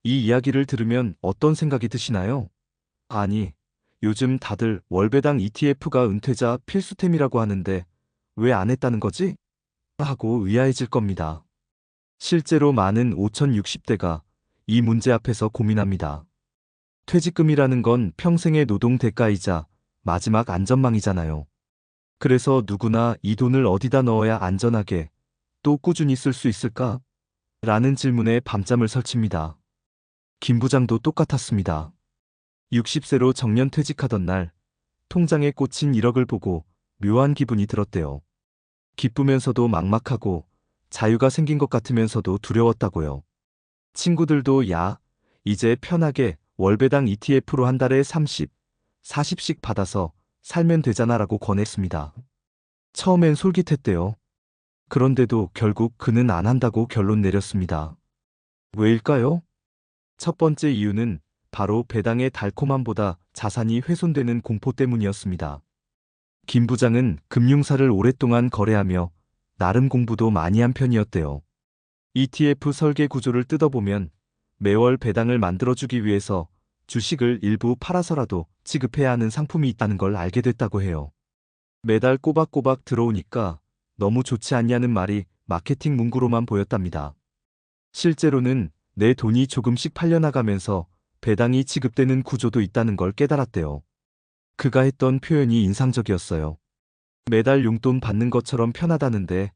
이 이야기를 들으면 어떤 생각이 드시나요? 아니, 요즘 다들 월배당 ETF가 은퇴자 필수템이라고 하는데 왜 안 했다는 거지? 하고 의아해질 겁니다. 실제로 많은 5060대가 이 문제 앞에서 고민합니다. 퇴직금이라는 건 평생의 노동 대가이자 마지막 안전망이잖아요. 그래서 누구나 이 돈을 어디다 넣어야 안전하게 또 꾸준히 쓸 수 있을까? 라는 질문에 밤잠을 설칩니다. 김 부장도 똑같았습니다. 60세로 정년 퇴직하던 날, 통장에 꽂힌 1억을 보고 묘한 기분이 들었대요. 기쁘면서도 막막하고 자유가 생긴 것 같으면서도 두려웠다고요. 친구들도 야, 이제 편하게 월배당 ETF로 한 달에 30, 40씩 받아서 살면 되잖아라고 권했습니다. 처음엔 솔깃했대요. 그런데도 결국 그는 안 한다고 결론 내렸습니다. 왜일까요? 첫 번째 이유는 바로 배당의 달콤함보다 자산이 훼손되는 공포 때문이었습니다. 김 부장은 금융사를 오랫동안 거래하며 나름 공부도 많이 한 편이었대요. ETF 설계 구조를 뜯어보면 매월 배당을 만들어주기 위해서 주식을 일부 팔아서라도 지급해야 하는 상품이 있다는 걸 알게 됐다고 해요. 매달 꼬박꼬박 들어오니까 너무 좋지 않냐는 말이 마케팅 문구로만 보였답니다. 실제로는 내 돈이 조금씩 팔려나가면서 배당이 지급되는 구조도 있다는 걸 깨달았대요. 그가 했던 표현이 인상적이었어요. 매달 용돈 받는 것처럼 편하다는데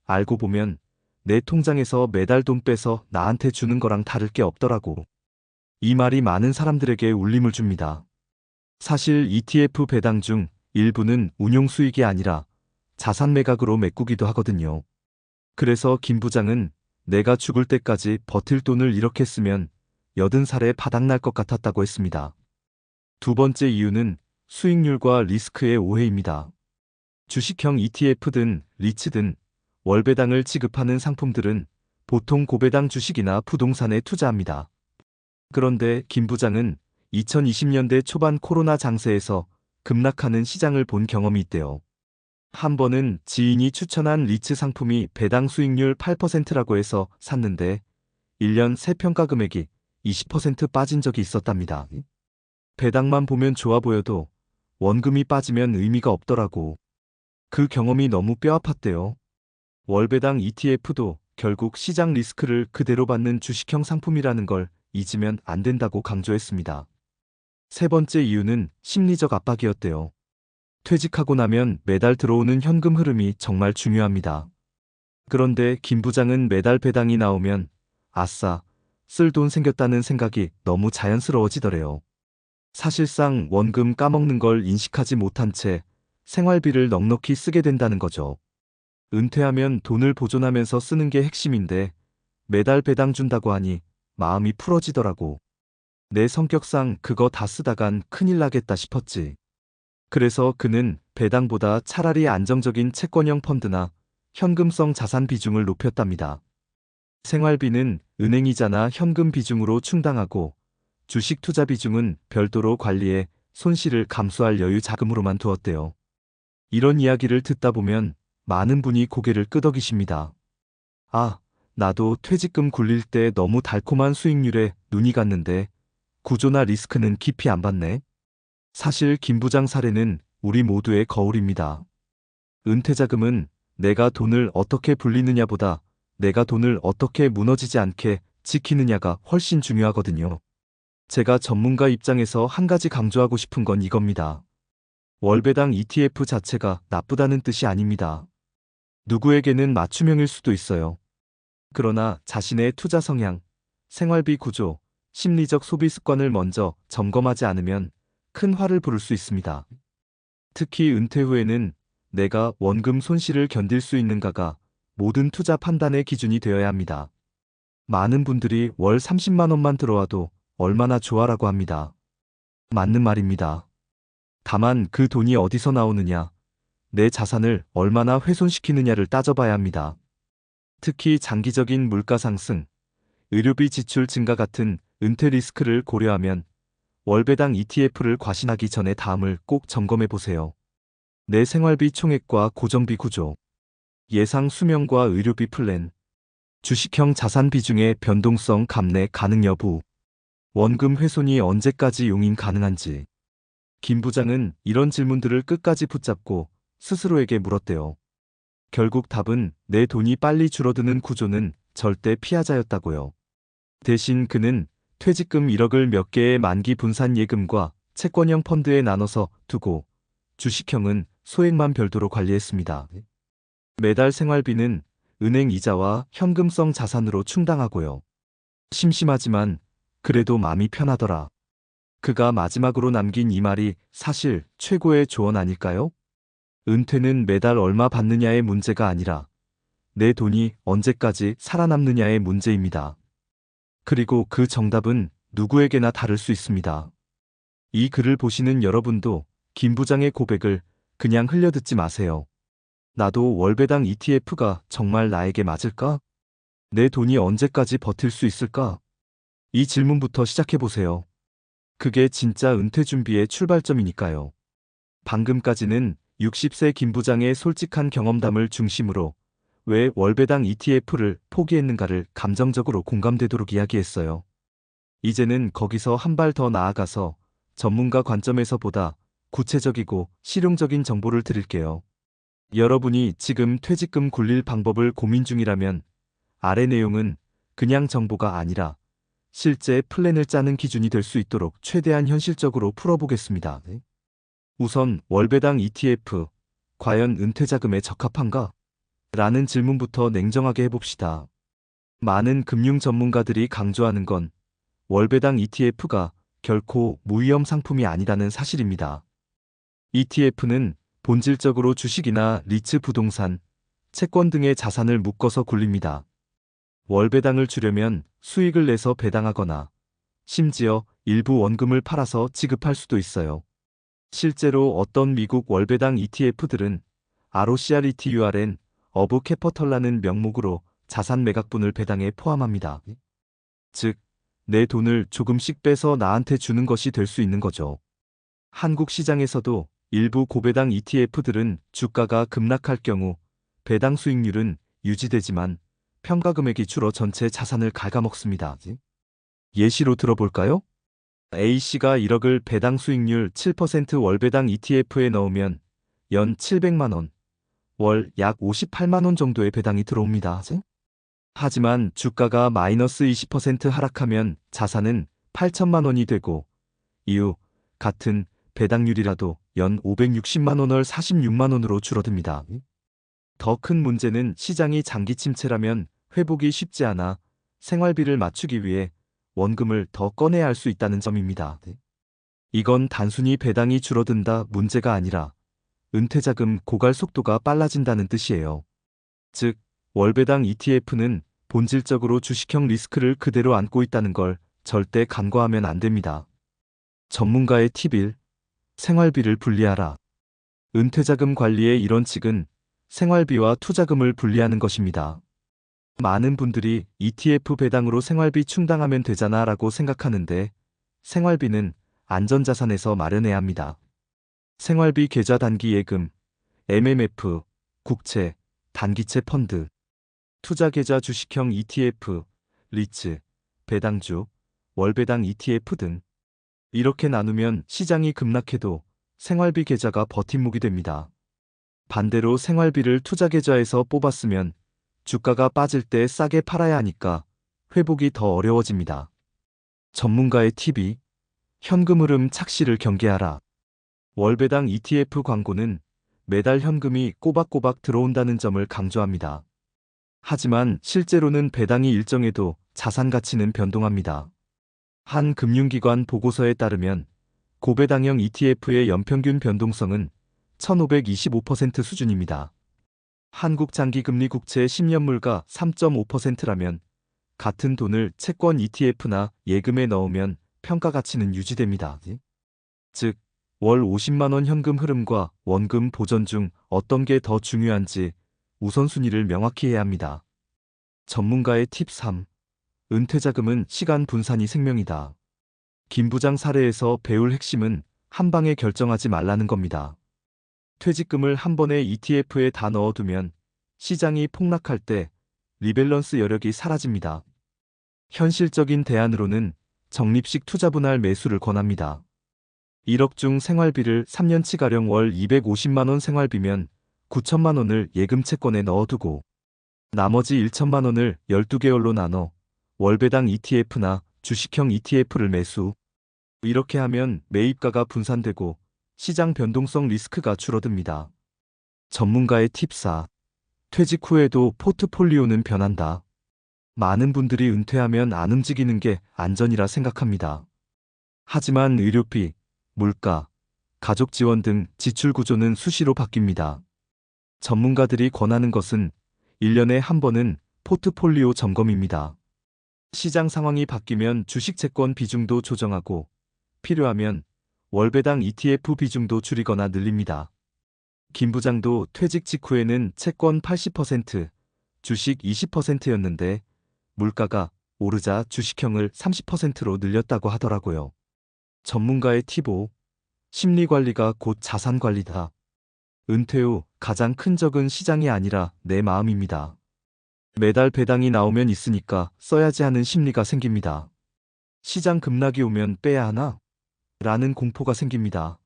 알고 보면 내 통장에서 매달 돈 빼서 나한테 주는 거랑 다를 게 없더라고. 이 말이 많은 사람들에게 울림을 줍니다. 사실 ETF 배당 중 일부는 운용 수익이 아니라 자산 매각으로 메꾸기도 하거든요. 그래서 김 부장은 내가 죽을 때까지 버틸 돈을 이렇게 쓰면 80살에 바닥날 것 같았다고 했습니다. 두 번째 이유는 수익률과 리스크의 오해입니다. 주식형 ETF든 리츠든 월배당을 지급하는 상품들은 보통 고배당 주식이나 부동산에 투자합니다. 그런데 김 부장은 2020년대 초반 코로나 장세에서 급락하는 시장을 본 경험이 있대요. 한 번은 지인이 추천한 리츠 상품이 배당 수익률 8%라고 해서 샀는데 1년 세평가 금액이 20% 빠진 적이 있었답니다. 배당만 보면 좋아 보여도 원금이 빠지면 의미가 없더라고. 그 경험이 너무 뼈아팠대요. 월배당 ETF도 결국 시장 리스크를 그대로 받는 주식형 상품이라는 걸 잊으면 안 된다고 강조했습니다. 세 번째 이유는 심리적 압박이었대요. 퇴직하고 나면 매달 들어오는 현금 흐름이 정말 중요합니다. 그런데 김 부장은 매달 배당이 나오면 아싸, 쓸 돈 생겼다는 생각이 너무 자연스러워지더래요. 사실상 원금 까먹는 걸 인식하지 못한 채 생활비를 넉넉히 쓰게 된다는 거죠. 은퇴하면 돈을 보존하면서 쓰는 게 핵심인데 매달 배당 준다고 하니 마음이 풀어지더라고. 내 성격상 그거 다 쓰다간 큰일 나겠다 싶었지. 그래서 그는 배당보다 차라리 안정적인 채권형 펀드나 현금성 자산 비중을 높였답니다. 생활비는 은행이자나 현금 비중으로 충당하고 주식 투자 비중은 별도로 관리해 손실을 감수할 여유 자금으로만 두었대요. 이런 이야기를 듣다 보면 많은 분이 고개를 끄덕이십니다. 아, 나도 퇴직금 굴릴 때 너무 달콤한 수익률에 눈이 갔는데 구조나 리스크는 깊이 안 봤네. 사실 김 부장 사례는 우리 모두의 거울입니다. 은퇴자금은 내가 돈을 어떻게 불리느냐보다 내가 돈을 어떻게 무너지지 않게 지키느냐가 훨씬 중요하거든요. 제가 전문가 입장에서 한 가지 강조하고 싶은 건 이겁니다. 월배당 ETF 자체가 나쁘다는 뜻이 아닙니다. 누구에게는 맞춤형일 수도 있어요. 그러나 자신의 투자 성향, 생활비 구조, 심리적 소비 습관을 먼저 점검하지 않으면 큰 화를 부를 수 있습니다. 특히 은퇴 후에는 내가 원금 손실을 견딜 수 있는가가 모든 투자 판단의 기준이 되어야 합니다. 많은 분들이 월 30만 원만 들어와도 얼마나 좋아라고 합니다. 맞는 말입니다. 다만 그 돈이 어디서 나오느냐, 내 자산을 얼마나 훼손시키느냐를 따져봐야 합니다. 특히 장기적인 물가 상승, 의료비 지출 증가 같은 은퇴 리스크를 고려하면 월배당 ETF를 과신하기 전에 다음을 꼭 점검해 보세요. 내 생활비 총액과 고정비 구조, 예상 수명과 의료비 플랜, 주식형 자산 비중의 변동성 감내 가능 여부, 원금 훼손이 언제까지 용인 가능한지. 김 부장은 이런 질문들을 끝까지 붙잡고 스스로에게 물었대요. 결국 답은 내 돈이 빨리 줄어드는 구조는 절대 피하자였다고요. 대신 그는 퇴직금 1억을 몇 개의 만기 분산 예금과 채권형 펀드에 나눠서 두고 주식형은 소액만 별도로 관리했습니다. 매달 생활비는 은행 이자와 현금성 자산으로 충당하고요. 심심하지만 그래도 마음이 편하더라. 그가 마지막으로 남긴 이 말이 사실 최고의 조언 아닐까요? 은퇴는 매달 얼마 받느냐의 문제가 아니라 내 돈이 언제까지 살아남느냐의 문제입니다. 그리고 그 정답은 누구에게나 다를 수 있습니다. 이 글을 보시는 여러분도 김 부장의 고백을 그냥 흘려듣지 마세요. 나도 월배당 ETF가 정말 나에게 맞을까? 내 돈이 언제까지 버틸 수 있을까? 이 질문부터 시작해보세요. 그게 진짜 은퇴 준비의 출발점이니까요. 방금까지는 60세 김 부장의 솔직한 경험담을 중심으로 왜 월배당 ETF를 포기했는가를 감정적으로 공감되도록 이야기했어요. 이제는 거기서 한 발 더 나아가서 전문가 관점에서 보다 구체적이고 실용적인 정보를 드릴게요. 여러분이 지금 퇴직금 굴릴 방법을 고민 중이라면 아래 내용은 그냥 정보가 아니라 실제 플랜을 짜는 기준이 될 수 있도록 최대한 현실적으로 풀어보겠습니다. 우선 월배당 ETF, 과연 은퇴자금에 적합한가? 라는 질문부터 냉정하게 해봅시다. 많은 금융 전문가들이 강조하는 건 월배당 ETF가 결코 무위험 상품이 아니라는 사실입니다. ETF는 본질적으로 주식이나 리츠 부동산, 채권 등의 자산을 묶어서 굴립니다. 월배당을 주려면 수익을 내서 배당하거나 심지어 일부 원금을 팔아서 지급할 수도 있어요. 실제로 어떤 미국 월배당 ETF들은 ROCRETURN, 어브 캐퍼털라는 명목으로 자산 매각분을 배당에 포함합니다. 즉, 내 돈을 조금씩 빼서 나한테 주는 것이 될 수 있는 거죠. 한국 시장에서도 일부 고배당 ETF들은 주가가 급락할 경우 배당 수익률은 유지되지만 평가 금액이 줄어 전체 자산을 갉아먹습니다. 예시로 들어볼까요? A씨가 1억을 배당 수익률 7% 월배당 ETF에 넣으면 연 700만 원, 월 약 58만 원 정도의 배당이 들어옵니다. 하지만 주가가 마이너스 20% 하락하면 자산은 8천만 원이 되고 이후 같은 배당률이라도 연 560만 원 월 46만 원으로 줄어듭니다. 더 큰 문제는 시장이 장기 침체라면 회복이 쉽지 않아 생활비를 맞추기 위해 원금을 더 꺼내야 할 수 있다는 점입니다. 이건 단순히 배당이 줄어든다 문제가 아니라 은퇴자금 고갈 속도가 빨라진다는 뜻이에요. 즉, 월배당 ETF는 본질적으로 주식형 리스크를 그대로 안고 있다는 걸 절대 간과하면 안 됩니다. 전문가의 팁 1. 생활비를 분리하라. 은퇴자금 관리의 일원칙은 생활비와 투자금을 분리하는 것입니다. 많은 분들이 ETF 배당으로 생활비 충당하면 되잖아 라고 생각하는데 생활비는 안전자산에서 마련해야 합니다. 생활비 계좌 단기 예금, MMF, 국채, 단기채 펀드, 투자 계좌 주식형 ETF, 리츠, 배당주, 월배당 ETF 등 이렇게 나누면 시장이 급락해도 생활비 계좌가 버팀목이 됩니다. 반대로 생활비를 투자 계좌에서 뽑았으면 주가가 빠질 때 싸게 팔아야 하니까 회복이 더 어려워집니다. 전문가의 팁이 현금 흐름 착시를 경계하라. 월배당 ETF 광고는 매달 현금이 꼬박꼬박 들어온다는 점을 강조합니다. 하지만 실제로는 배당이 일정해도 자산 가치는 변동합니다. 한 금융기관 보고서에 따르면 고배당형 ETF의 연평균 변동성은 1525% 수준입니다. 한국 장기금리 국채 10년물가 3.5%라면 같은 돈을 채권 ETF나 예금에 넣으면 평가 가치는 유지됩니다. 즉, 월 50만 원 현금 흐름과 원금 보전 중 어떤 게 더 중요한지 우선순위를 명확히 해야 합니다. 전문가의 팁 3. 은퇴자금은 시간 분산이 생명이다. 김 부장 사례에서 배울 핵심은 한 방에 결정하지 말라는 겁니다. 퇴직금을 한 번에 ETF에 다 넣어두면 시장이 폭락할 때 리밸런스 여력이 사라집니다. 현실적인 대안으로는 적립식 투자 분할 매수를 권합니다. 1억 중 생활비를 3년치 가령 월 250만 원 생활비면 9천만 원을 예금 채권에 넣어두고 나머지 1천만 원을 12개월로 나눠 월배당 ETF나 주식형 ETF를 매수. 이렇게 하면 매입가가 분산되고 시장 변동성 리스크가 줄어듭니다. 전문가의 팁 4. 퇴직 후에도 포트폴리오는 변한다. 많은 분들이 은퇴하면 안 움직이는 게 안전이라 생각합니다. 하지만 의료비, 물가, 가족 지원 등 지출 구조는 수시로 바뀝니다. 전문가들이 권하는 것은 1년에 한 번은 포트폴리오 점검입니다. 시장 상황이 바뀌면 주식 채권 비중도 조정하고 필요하면 월배당 ETF 비중도 줄이거나 늘립니다. 김 부장도 퇴직 직후에는 채권 80%, 주식 20%였는데 물가가 오르자 주식형을 30%로 늘렸다고 하더라고요. 전문가의 팁 5. 심리관리가 곧 자산관리다. 은퇴 후 가장 큰 적은 시장이 아니라 내 마음입니다. 매달 배당이 나오면 있으니까 써야지 하는 심리가 생깁니다. 시장 급락이 오면 빼야 하나? 라는 공포가 생깁니다.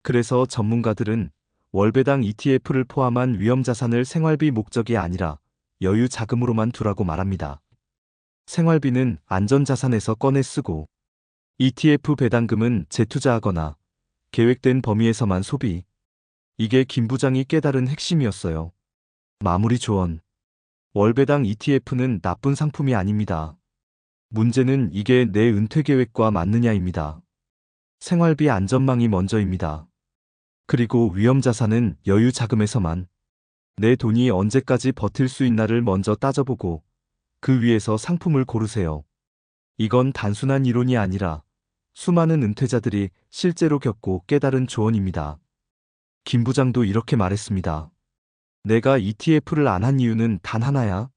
그래서 전문가들은 월배당 ETF를 포함한 위험자산을 생활비 목적이 아니라 여유 자금으로만 두라고 말합니다. 생활비는 안전자산에서 꺼내 쓰고 ETF 배당금은 재투자하거나 계획된 범위에서만 소비. 이게 김 부장이 깨달은 핵심이었어요. 마무리 조언. 월배당 ETF는 나쁜 상품이 아닙니다. 문제는 이게 내 은퇴 계획과 맞느냐입니다. 생활비 안전망이 먼저입니다. 그리고 위험자산은 여유 자금에서만. 내 돈이 언제까지 버틸 수 있나를 먼저 따져보고 그 위에서 상품을 고르세요. 이건 단순한 이론이 아니라 수많은 은퇴자들이 실제로 겪고 깨달은 조언입니다. 김 부장도 이렇게 말했습니다. 내가 ETF를 안 한 이유는 단 하나야.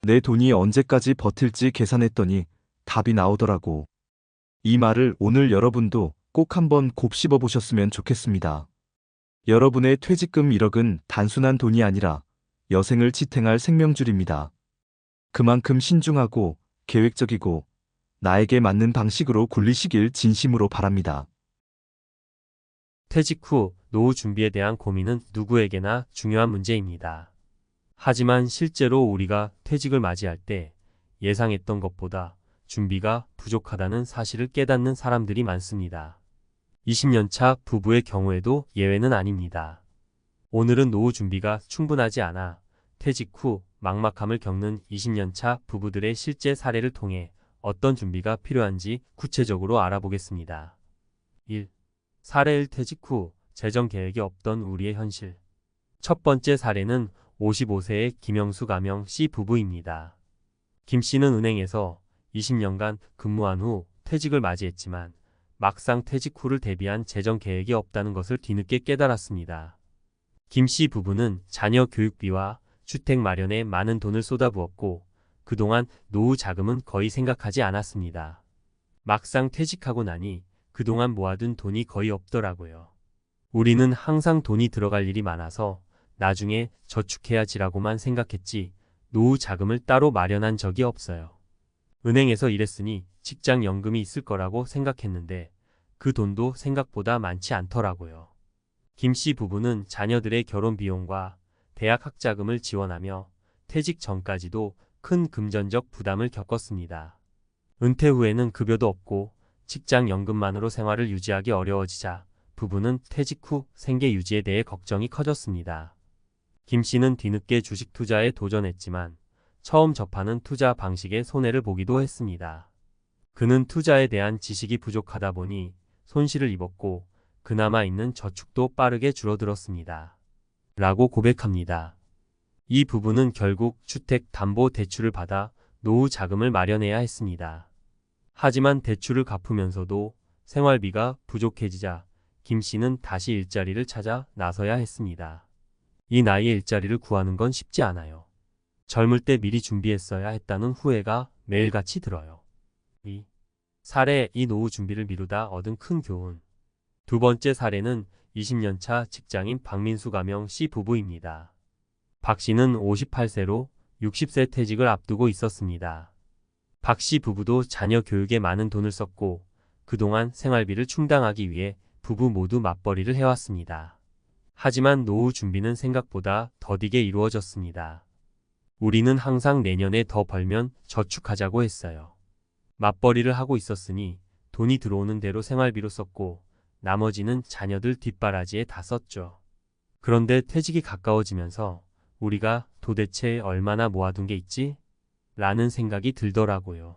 내 돈이 언제까지 버틸지 계산했더니 답이 나오더라고. 이 말을 오늘 여러분도 꼭 한번 곱씹어 보셨으면 좋겠습니다. 여러분의 퇴직금 1억은 단순한 돈이 아니라 여생을 지탱할 생명줄입니다. 그만큼 신중하고 계획적이고 나에게 맞는 방식으로 굴리시길 진심으로 바랍니다. 퇴직 후 노후 준비에 대한 고민은 누구에게나 중요한 문제입니다. 하지만 실제로 우리가 퇴직을 맞이할 때 예상했던 것보다 준비가 부족하다는 사실을 깨닫는 사람들이 많습니다. 20년 차 부부의 경우에도 예외는 아닙니다. 오늘은 노후 준비가 충분하지 않아 퇴직 후 막막함을 겪는 20년 차 부부들의 실제 사례를 통해 어떤 준비가 필요한지 구체적으로 알아보겠습니다. 1. 사례 1. 퇴직 후 재정 계획이 없던 우리의 현실. 첫 번째 사례는 55세의 김영수 가명 씨 부부입니다. 김 씨는 은행에서 20년간 근무한 후 퇴직을 맞이했지만 막상 퇴직 후를 대비한 재정 계획이 없다는 것을 뒤늦게 깨달았습니다. 김 씨 부부는 자녀 교육비와 주택 마련에 많은 돈을 쏟아부었고 그동안 노후 자금은 거의 생각하지 않았습니다. 막상 퇴직하고 나니 그동안 모아둔 돈이 거의 없더라고요. 우리는 항상 돈이 들어갈 일이 많아서 나중에 저축해야지라고만 생각했지 노후 자금을 따로 마련한 적이 없어요. 은행에서 일했으니 직장 연금이 있을 거라고 생각했는데 그 돈도 생각보다 많지 않더라고요. 김 씨 부부는 자녀들의 결혼 비용과 대학 학자금을 지원하며 퇴직 전까지도 큰 금전적 부담을 겪었습니다. 은퇴 후에는 급여도 없고 직장 연금만으로 생활을 유지하기 어려워지자 부부는 퇴직 후 생계 유지에 대해 걱정이 커졌습니다. 김 씨는 뒤늦게 주식 투자에 도전했지만 처음 접하는 투자 방식에 손해를 보기도 했습니다. 그는 투자에 대한 지식이 부족하다 보니 손실을 입었고 그나마 있는 저축도 빠르게 줄어들었습니다. 라고 고백합니다. 이 부부는 결국 주택담보대출을 받아 노후 자금을 마련해야 했습니다. 하지만 대출을 갚으면서도 생활비가 부족해지자 김 씨는 다시 일자리를 찾아 나서야 했습니다. 이 나이에 일자리를 구하는 건 쉽지 않아요. 젊을 때 미리 준비했어야 했다는 후회가 매일같이 들어요. 2. 사례 2. 노후 준비를 미루다 얻은 큰 교훈. 두 번째 사례는 20년 차 직장인 박민수 가명 씨 부부입니다. 박 씨는 58세로 60세 퇴직을 앞두고 있었습니다. 박 씨 부부도 자녀 교육에 많은 돈을 썼고 그동안 생활비를 충당하기 위해 부부 모두 맞벌이를 해왔습니다. 하지만 노후 준비는 생각보다 더디게 이루어졌습니다. 우리는 항상 내년에 더 벌면 저축하자고 했어요. 맞벌이를 하고 있었으니 돈이 들어오는 대로 생활비로 썼고 나머지는 자녀들 뒷바라지에 다 썼죠. 그런데 퇴직이 가까워지면서 우리가 도대체 얼마나 모아둔 게 있지? 라는 생각이 들더라고요.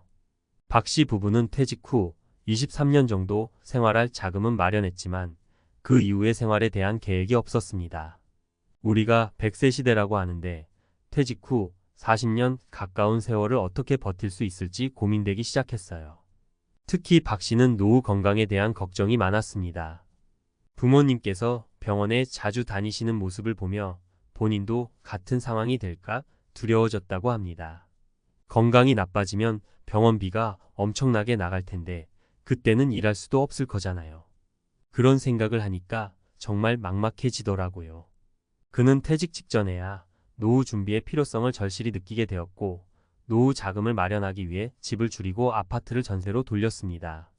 박 씨 부부는 퇴직 후 23년 정도 생활할 자금은 마련했지만 그 이후의 생활에 대한 계획이 없었습니다. 우리가 100세 시대라고 하는데 퇴직 후 40년 가까운 세월을 어떻게 버틸 수 있을지 고민되기 시작했어요. 특히 박 씨는 노후 건강에 대한 걱정이 많았습니다. 부모님께서 병원에 자주 다니시는 모습을 보며 본인도 같은 상황이 될까 두려워졌다고 합니다. 건강이 나빠지면 병원비가 엄청나게 나갈 텐데 그때는 일할 수도 없을 거잖아요. 그런 생각을 하니까 정말 막막해지더라고요. 그는 퇴직 직전에야 노후 준비의 필요성을 절실히 느끼게 되었고 노후 자금을 마련하기 위해 집을 줄이고 아파트를 전세로 돌렸습니다.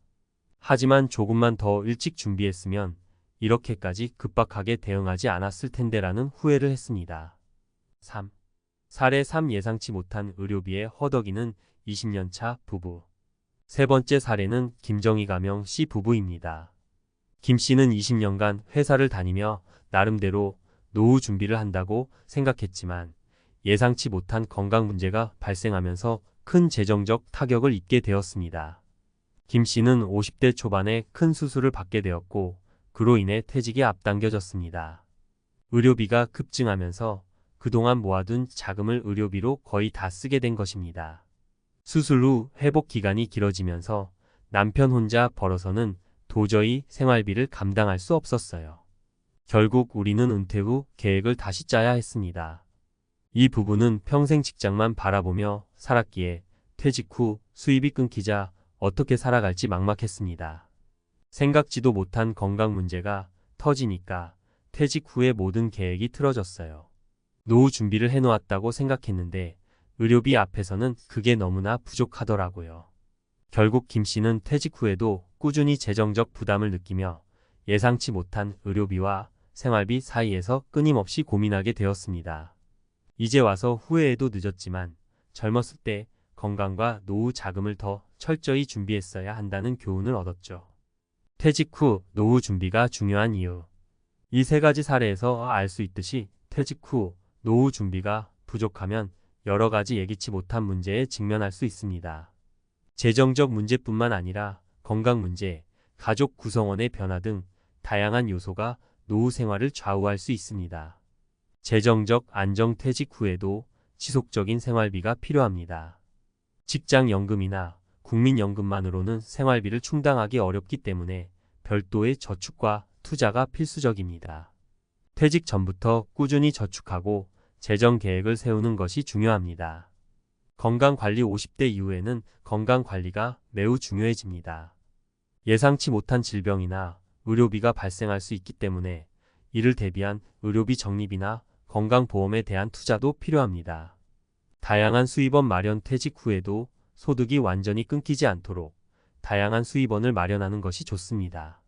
하지만 조금만 더 일찍 준비했으면 이렇게까지 급박하게 대응하지 않았을 텐데라는 후회를 했습니다. 3. 사례 3. 예상치 못한 의료비의 허덕이는 20년차 부부. 세 번째 사례는 김정희 가명 씨 부부입니다. 김 씨는 20년간 회사를 다니며 나름대로 노후 준비를 한다고 생각했지만 예상치 못한 건강 문제가 발생하면서 큰 재정적 타격을 입게 되었습니다. 김 씨는 50대 초반에 큰 수술을 받게 되었고 그로 인해 퇴직이 앞당겨졌습니다. 의료비가 급증하면서 그동안 모아둔 자금을 의료비로 거의 다 쓰게 된 것입니다. 수술 후 회복 기간이 길어지면서 남편 혼자 벌어서는 도저히 생활비를 감당할 수 없었어요. 결국 우리는 은퇴 후 계획을 다시 짜야 했습니다. 이 부부는 평생 직장만 바라보며 살았기에 퇴직 후 수입이 끊기자 어떻게 살아갈지 막막했습니다. 생각지도 못한 건강 문제가 터지니까 퇴직 후의 모든 계획이 틀어졌어요. 노후 준비를 해놓았다고 생각했는데 의료비 앞에서는 그게 너무나 부족하더라고요. 결국 김 씨는 퇴직 후에도 꾸준히 재정적 부담을 느끼며 예상치 못한 의료비와 생활비 사이에서 끊임없이 고민하게 되었습니다. 이제 와서 후회해도 늦었지만 젊었을 때 건강과 노후 자금을 더 철저히 준비했어야 한다는 교훈을 얻었죠. 퇴직 후 노후 준비가 중요한 이유. 이 세 가지 사례에서 알 수 있듯이 퇴직 후 노후 준비가 부족하면 여러 가지 예기치 못한 문제에 직면할 수 있습니다. 재정적 문제뿐만 아니라 건강 문제, 가족 구성원의 변화 등 다양한 요소가 노후 생활을 좌우할 수 있습니다. 재정적 안정 퇴직 후에도 지속적인 생활비가 필요합니다. 직장연금이나 국민연금만으로는 생활비를 충당하기 어렵기 때문에 별도의 저축과 투자가 필수적입니다. 퇴직 전부터 꾸준히 저축하고 재정 계획을 세우는 것이 중요합니다. 건강관리 50대 이후에는 건강관리가 매우 중요해집니다. 예상치 못한 질병이나 의료비가 발생할 수 있기 때문에 이를 대비한 의료비 적립이나 건강보험에 대한 투자도 필요합니다. 다양한 수입원 마련 퇴직 후에도 소득이 완전히 끊기지 않도록 다양한 수입원을 마련하는 것이 좋습니다.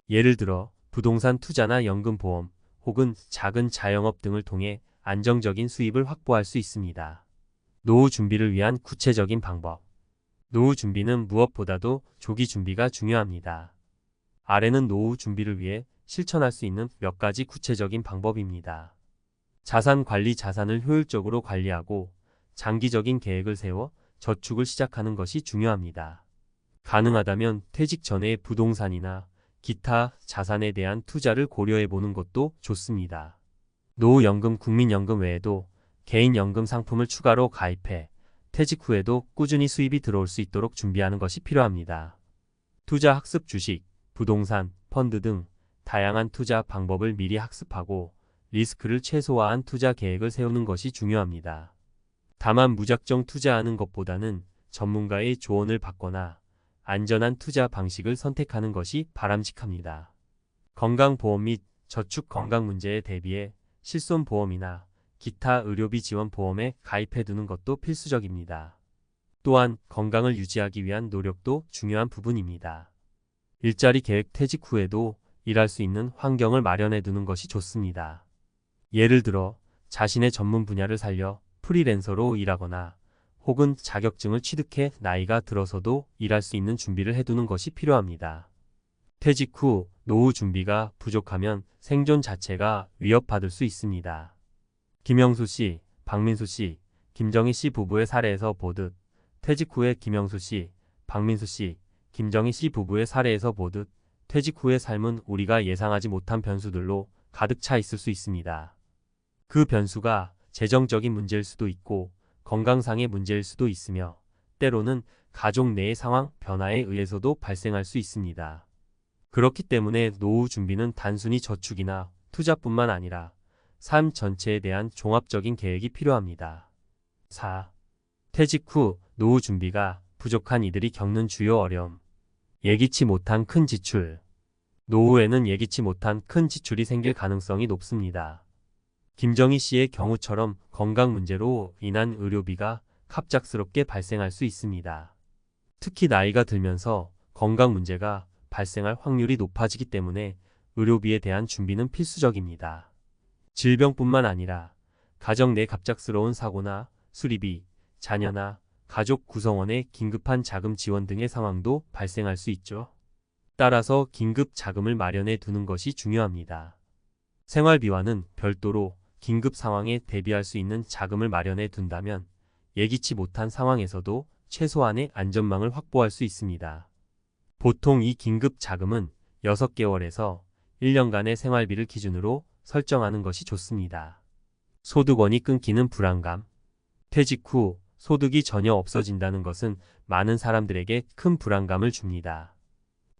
예를 들어 부동산 투자나 연금보험 혹은 작은 자영업 등을 통해 안정적인 수입을 확보할 수 있습니다. 노후 준비를 위한 구체적인 방법. 노후 준비는 무엇보다도 조기 준비가 중요합니다. 아래는 노후 준비를 위해 실천할 수 있는 몇 가지 구체적인 방법입니다. 자산 관리. 자산을 효율적으로 관리하고 장기적인 계획을 세워 저축을 시작하는 것이 중요합니다. 가능하다면 퇴직 전에 부동산이나 기타 자산에 대한 투자를 고려해 보는 것도 좋습니다. 노후연금, 국민연금 외에도 개인연금 상품을 추가로 가입해 퇴직 후에도 꾸준히 수입이 들어올 수 있도록 준비하는 것이 필요합니다. 투자 학습. 주식, 부동산, 펀드 등 다양한 투자 방법을 미리 학습하고 리스크를 최소화한 투자 계획을 세우는 것이 중요합니다. 다만 무작정 투자하는 것보다는 전문가의 조언을 받거나 안전한 투자 방식을 선택하는 것이 바람직합니다. 건강보험 및 저축. 건강 문제에 대비해 실손보험이나 기타 의료비 지원 보험에 가입해 두는 것도 필수적입니다. 또한 건강을 유지하기 위한 노력도 중요한 부분입니다. 일자리 계획 퇴직 후에도 일할 수 있는 환경을 마련해 두는 것이 좋습니다. 예를 들어 자신의 전문 분야를 살려 프리랜서로 일하거나 혹은 자격증을 취득해 나이가 들어서도 일할 수 있는 준비를 해두는 것이 필요합니다. 퇴직 후 노후 준비가 부족하면 생존 자체가 위협받을 수 있습니다. 김영수 씨, 박민수 씨, 김정희 씨 부부의 사례에서 보듯 퇴직 후에 김영수 씨, 박민수 씨, 김정희 씨 부부의 사례에서 보듯 퇴직 후의 삶은 우리가 예상하지 못한 변수들로 가득 차 있을 수 있습니다. 그 변수가 재정적인 문제일 수도 있고 건강상의 문제일 수도 있으며 때로는 가족 내의 상황 변화에 의해서도 발생할 수 있습니다. 그렇기 때문에 노후 준비는 단순히 저축이나 투자뿐만 아니라 삶 전체에 대한 종합적인 계획이 필요합니다. 4. 퇴직 후 노후 준비가 부족한 이들이 겪는 주요 어려움. 예기치 못한 큰 지출. 노후에는 예기치 못한 큰 지출이 생길 가능성이 높습니다. 김정희 씨의 경우처럼 건강 문제로 인한 의료비가 갑작스럽게 발생할 수 있습니다. 특히 나이가 들면서 건강 문제가 발생할 확률이 높아지기 때문에 의료비에 대한 준비는 필수적입니다. 질병뿐만 아니라 가정 내 갑작스러운 사고나 수리비, 자녀나 가족 구성원의 긴급한 자금 지원 등의 상황도 발생할 수 있죠. 따라서 긴급 자금을 마련해 두는 것이 중요합니다. 생활비와는 별도로 긴급 상황에 대비할 수 있는 자금을 마련해 둔다면 예기치 못한 상황에서도 최소한의 안전망을 확보할 수 있습니다. 보통 이 긴급 자금은 6개월에서 1년간의 생활비를 기준으로 설정하는 것이 좋습니다. 소득원이 끊기는 불안감. 퇴직 후 소득이 전혀 없어진다는 것은 많은 사람들에게 큰 불안감을 줍니다.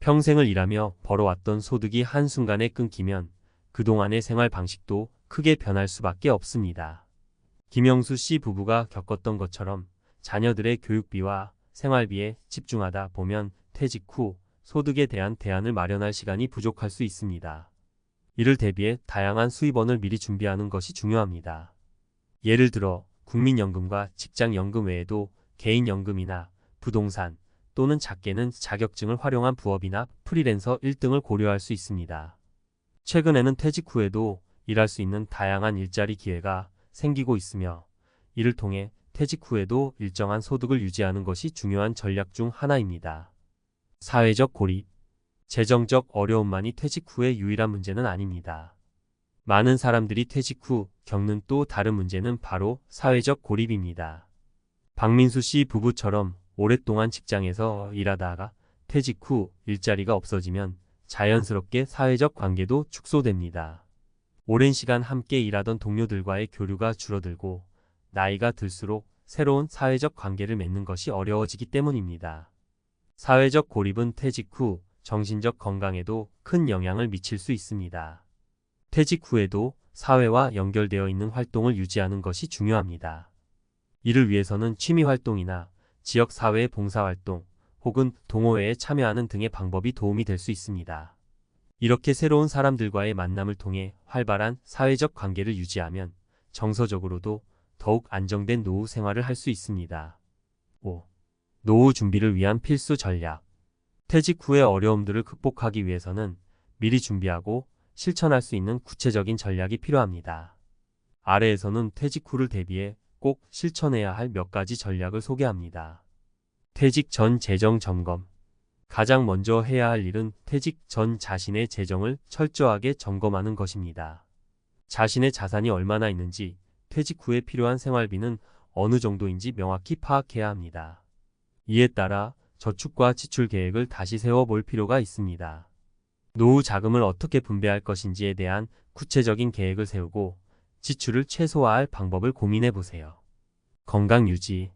평생을 일하며 벌어왔던 소득이 한순간에 끊기면 그동안의 생활 방식도 크게 변할 수밖에 없습니다. 김영수 씨 부부가 겪었던 것처럼 자녀들의 교육비와 생활비에 집중하다 보면 퇴직 후 소득에 대한 대안을 마련할 시간이 부족할 수 있습니다. 이를 대비해 다양한 수입원을 미리 준비하는 것이 중요합니다. 예를 들어 국민연금과 직장연금 외에도 개인연금이나 부동산 또는 작게는 자격증을 활용한 부업이나 프리랜서 1등을 고려할 수 있습니다. 최근에는 퇴직 후에도 일할 수 있는 다양한 일자리 기회가 생기고 있으며 이를 통해 퇴직 후에도 일정한 소득을 유지하는 것이 중요한 전략 중 하나입니다. 사회적 고립. 재정적 어려움만이 퇴직 후의 유일한 문제는 아닙니다. 많은 사람들이 퇴직 후 겪는 또 다른 문제는 바로 사회적 고립입니다. 박민수 씨 부부처럼 오랫동안 직장에서 일하다가 퇴직 후 일자리가 없어지면 자연스럽게 사회적 관계도 축소됩니다. 오랜 시간 함께 일하던 동료들과의 교류가 줄어들고 나이가 들수록 새로운 사회적 관계를 맺는 것이 어려워지기 때문입니다. 사회적 고립은 퇴직 후 정신적 건강에도 큰 영향을 미칠 수 있습니다. 퇴직 후에도 사회와 연결되어 있는 활동을 유지하는 것이 중요합니다. 이를 위해서는 취미 활동이나 지역사회 봉사활동 혹은 동호회에 참여하는 등의 방법이 도움이 될 수 있습니다. 이렇게 새로운 사람들과의 만남을 통해 활발한 사회적 관계를 유지하면 정서적으로도 더욱 안정된 노후 생활을 할 수 있습니다. 5. 노후 준비를 위한 필수 전략. 퇴직 후의 어려움들을 극복하기 위해서는 미리 준비하고 실천할 수 있는 구체적인 전략이 필요합니다. 아래에서는 퇴직 후를 대비해 꼭 실천해야 할 몇 가지 전략을 소개합니다. 퇴직 전 재정 점검. 가장 먼저 해야 할 일은 퇴직 전 자신의 재정을 철저하게 점검하는 것입니다. 자신의 자산이 얼마나 있는지, 퇴직 후에 필요한 생활비는 어느 정도인지 명확히 파악해야 합니다. 이에 따라 저축과 지출 계획을 다시 세워볼 필요가 있습니다. 노후 자금을 어떻게 분배할 것인지에 대한 구체적인 계획을 세우고 지출을 최소화할 방법을 고민해 보세요. 건강 유지.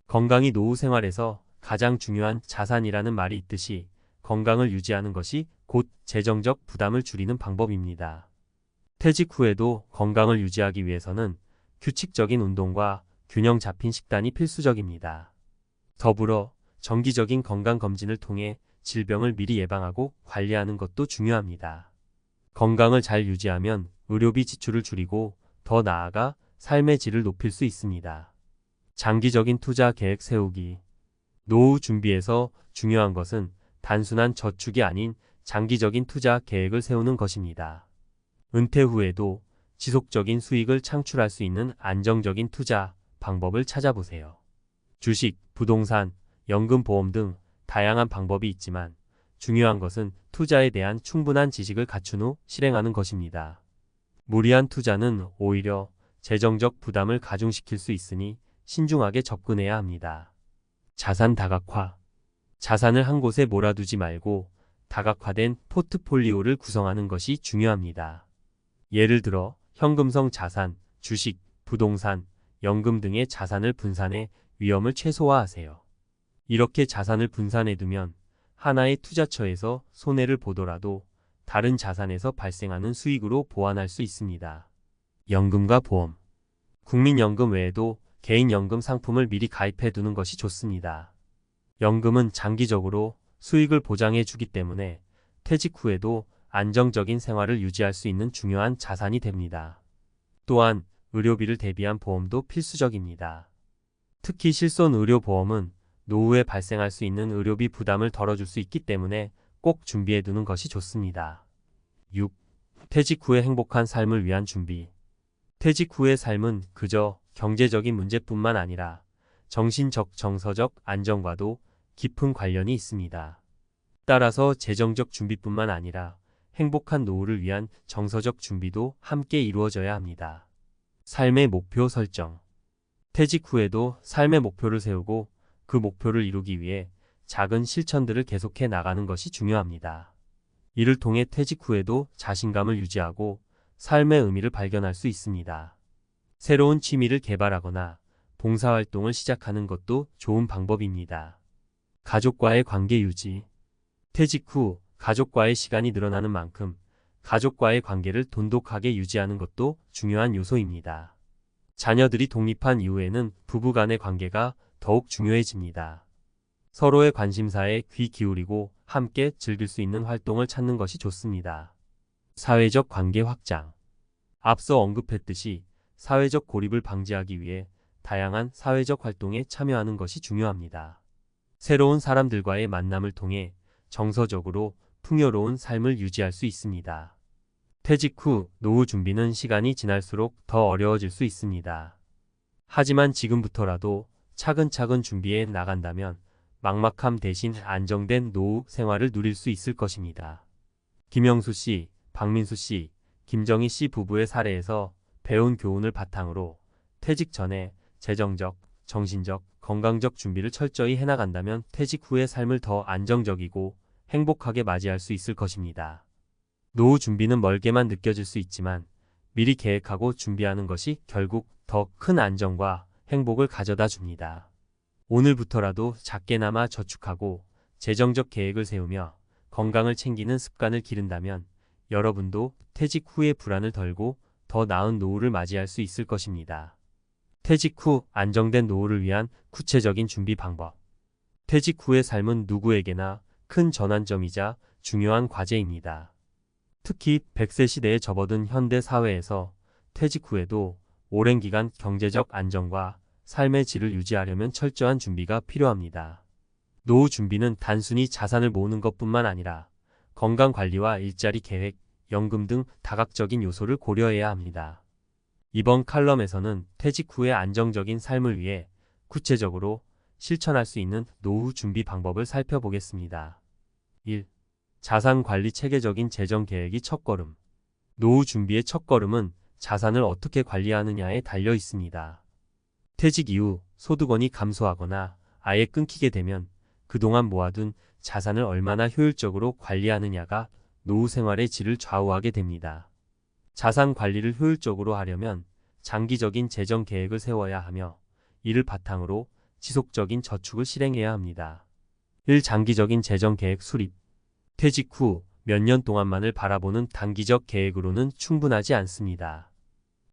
건강이 노후 생활에서 가장 중요한 자산이라는 말이 있듯이 건강을 유지하는 것이 곧 재정적 부담을 줄이는 방법입니다. 퇴직 후에도 건강을 유지하기 위해서는 규칙적인 운동과 균형 잡힌 식단이 필수적입니다. 더불어 정기적인 건강검진을 통해 질병을 미리 예방하고 관리하는 것도 중요합니다. 건강을 잘 유지하면 의료비 지출을 줄이고 더 나아가 삶의 질을 높일 수 있습니다. 장기적인 투자 계획 세우기. 노후 준비에서 중요한 것은 단순한 저축이 아닌 장기적인 투자 계획을 세우는 것입니다. 은퇴 후에도 지속적인 수익을 창출할 수 있는 안정적인 투자 방법을 찾아보세요. 주식, 부동산, 연금, 보험 등 다양한 방법이 있지만 중요한 것은 투자에 대한 충분한 지식을 갖춘 후 실행하는 것입니다. 무리한 투자는 오히려 재정적 부담을 가중시킬 수 있으니 신중하게 접근해야 합니다. 자산 다각화. 자산을 한 곳에 몰아두지 말고 다각화된 포트폴리오를 구성하는 것이 중요합니다. 예를 들어 현금성 자산, 주식, 부동산, 연금 등의 자산을 분산해 위험을 최소화하세요. 이렇게 자산을 분산해두면 하나의 투자처에서 손해를 보더라도 다른 자산에서 발생하는 수익으로 보완할 수 있습니다. 연금과 보험. 국민연금 외에도 개인연금 상품을 미리 가입해 두는 것이 좋습니다. 연금은 장기적으로 수익을 보장해 주기 때문에 퇴직 후에도 안정적인 생활을 유지할 수 있는 중요한 자산이 됩니다. 또한 의료비를 대비한 보험도 필수적입니다. 특히 실손의료보험은 노후에 발생할 수 있는 의료비 부담을 덜어줄 수 있기 때문에 꼭 준비해 두는 것이 좋습니다. 6. 퇴직 후의 행복한 삶을 위한 준비. 퇴직 후의 삶은 그저 경제적인 문제뿐만 아니라 정신적, 정서적 안정과도 깊은 관련이 있습니다. 따라서 재정적 준비뿐만 아니라 행복한 노후를 위한 정서적 준비도 함께 이루어져야 합니다. 삶의 목표 설정. 퇴직 후에도 삶의 목표를 세우고 그 목표를 이루기 위해 작은 실천들을 계속해 나가는 것이 중요합니다. 이를 통해 퇴직 후에도 자신감을 유지하고 삶의 의미를 발견할 수 있습니다. 새로운 취미를 개발하거나 봉사활동을 시작하는 것도 좋은 방법입니다. 가족과의 관계 유지. 퇴직 후 가족과의 시간이 늘어나는 만큼 가족과의 관계를 돈독하게 유지하는 것도 중요한 요소입니다. 자녀들이 독립한 이후에는 부부 간의 관계가 더욱 중요해집니다. 서로의 관심사에 귀 기울이고 함께 즐길 수 있는 활동을 찾는 것이 좋습니다. 사회적 관계 확장. 앞서 언급했듯이 사회적 고립을 방지하기 위해 다양한 사회적 활동에 참여하는 것이 중요합니다. 새로운 사람들과의 만남을 통해 정서적으로 풍요로운 삶을 유지할 수 있습니다. 퇴직 후 노후 준비는 시간이 지날수록 더 어려워질 수 있습니다. 하지만 지금부터라도 차근차근 준비해 나간다면 막막함 대신 안정된 노후 생활을 누릴 수 있을 것입니다. 김영수 씨, 박민수 씨, 김정희 씨 부부의 사례에서 배운 교훈을 바탕으로 퇴직 전에 재정적, 정신적, 건강적 준비를 철저히 해나간다면 퇴직 후의 삶을 더 안정적이고 행복하게 맞이할 수 있을 것입니다. 노후 준비는 멀게만 느껴질 수 있지만 미리 계획하고 준비하는 것이 결국 더 큰 안정과 행복을 가져다 줍니다. 오늘부터라도 작게나마 저축하고 재정적 계획을 세우며 건강을 챙기는 습관을 기른다면 여러분도 퇴직 후의 불안을 덜고 더 나은 노후를 맞이할 수 있을 것입니다. 퇴직 후 안정된 노후를 위한 구체적인 준비 방법. 퇴직 후의 삶은 누구에게나 큰 전환점이자 중요한 과제입니다. 특히 100세 시대에 접어든 현대 사회에서 퇴직 후에도 오랜 기간 경제적 안정과 삶의 질을 유지하려면 철저한 준비가 필요합니다. 노후 준비는 단순히 자산을 모으는 것뿐만 아니라 건강관리와 일자리 계획, 연금 등 다각적인 요소를 고려해야 합니다. 이번 칼럼에서는 퇴직 후의 안정적인 삶을 위해 구체적으로 실천할 수 있는 노후 준비 방법을 살펴보겠습니다. 1. 자산관리 체계적인 재정 계획이 첫걸음. 노후 준비의 첫걸음은 자산을 어떻게 관리하느냐에 달려 있습니다. 퇴직 이후 소득원이 감소하거나 아예 끊기게 되면 그동안 모아둔 자산을 얼마나 효율적으로 관리하느냐가 노후 생활의 질을 좌우하게 됩니다. 자산 관리를 효율적으로 하려면 장기적인 재정 계획을 세워야 하며 이를 바탕으로 지속적인 저축을 실행해야 합니다. 1. 장기적인 재정 계획 수립. 퇴직 후 몇 년 동안만을 바라보는 단기적 계획으로는 충분하지 않습니다.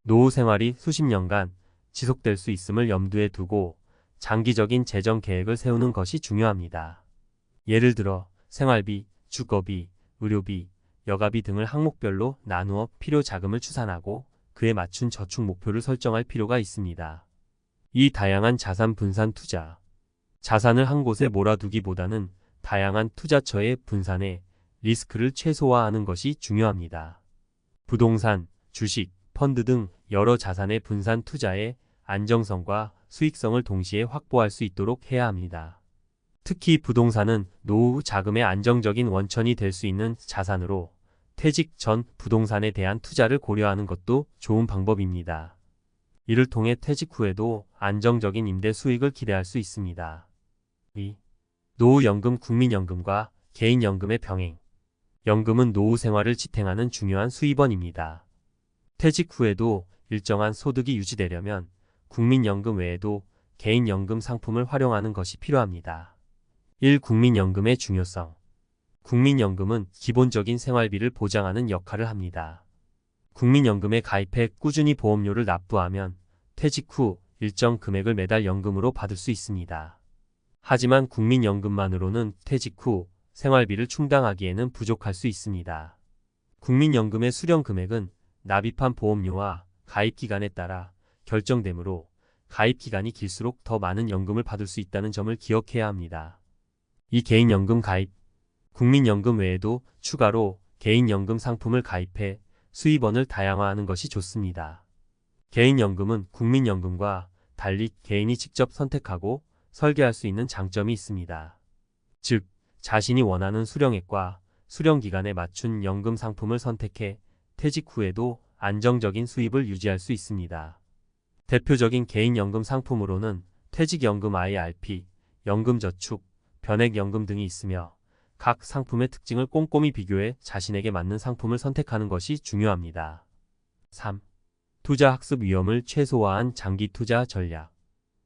노후 생활이 수십 년간 지속될 수 있음을 염두에 두고 장기적인 재정 계획을 세우는 것이 중요합니다. 예를 들어 생활비, 주거비, 의료비, 여가비 등을 항목별로 나누어 필요 자금을 추산하고 그에 맞춘 저축 목표를 설정할 필요가 있습니다. 이 다양한 자산 분산 투자. 자산을 한 곳에 몰아두기보다는 다양한 투자처에 분산해 리스크를 최소화하는 것이 중요합니다. 부동산, 주식, 펀드 등 여러 자산의 분산 투자에 안정성과 수익성을 동시에 확보할 수 있도록 해야 합니다. 특히 부동산은 노후 자금의 안정적인 원천이 될 수 있는 자산으로 퇴직 전 부동산에 대한 투자를 고려하는 것도 좋은 방법입니다. 이를 통해 퇴직 후에도 안정적인 임대 수익을 기대할 수 있습니다. 2. 노후연금 국민연금과 개인연금의 병행. 연금은 노후 생활을 지탱하는 중요한 수입원입니다. 퇴직 후에도 일정한 소득이 유지되려면 국민연금 외에도 개인연금 상품을 활용하는 것이 필요합니다. 1. 국민연금의 중요성. 국민연금은 기본적인 생활비를 보장하는 역할을 합니다. 국민연금에 가입해 꾸준히 보험료를 납부하면 퇴직 후 일정 금액을 매달 연금으로 받을 수 있습니다. 하지만 국민연금만으로는 퇴직 후 생활비를 충당하기에는 부족할 수 있습니다. 국민연금의 수령 금액은 납입한 보험료와 가입 기간에 따라 결정되므로 가입 기간이 길수록 더 많은 연금을 받을 수 있다는 점을 기억해야 합니다. 이 개인연금 가입. 국민연금 외에도 추가로 개인연금 상품을 가입해 수입원을 다양화하는 것이 좋습니다. 개인연금은 국민연금과 달리 개인이 직접 선택하고 설계할 수 있는 장점이 있습니다. 즉, 자신이 원하는 수령액과 수령기간에 맞춘 연금 상품을 선택해 퇴직 후에도 안정적인 수입을 유지할 수 있습니다. 대표적인 개인연금 상품으로는 퇴직연금 IRP, 연금저축, 변액연금 등이 있으며 각 상품의 특징을 꼼꼼히 비교해 자신에게 맞는 상품을 선택하는 것이 중요합니다. 3. 투자 학습 위험을 최소화한 장기 투자 전략.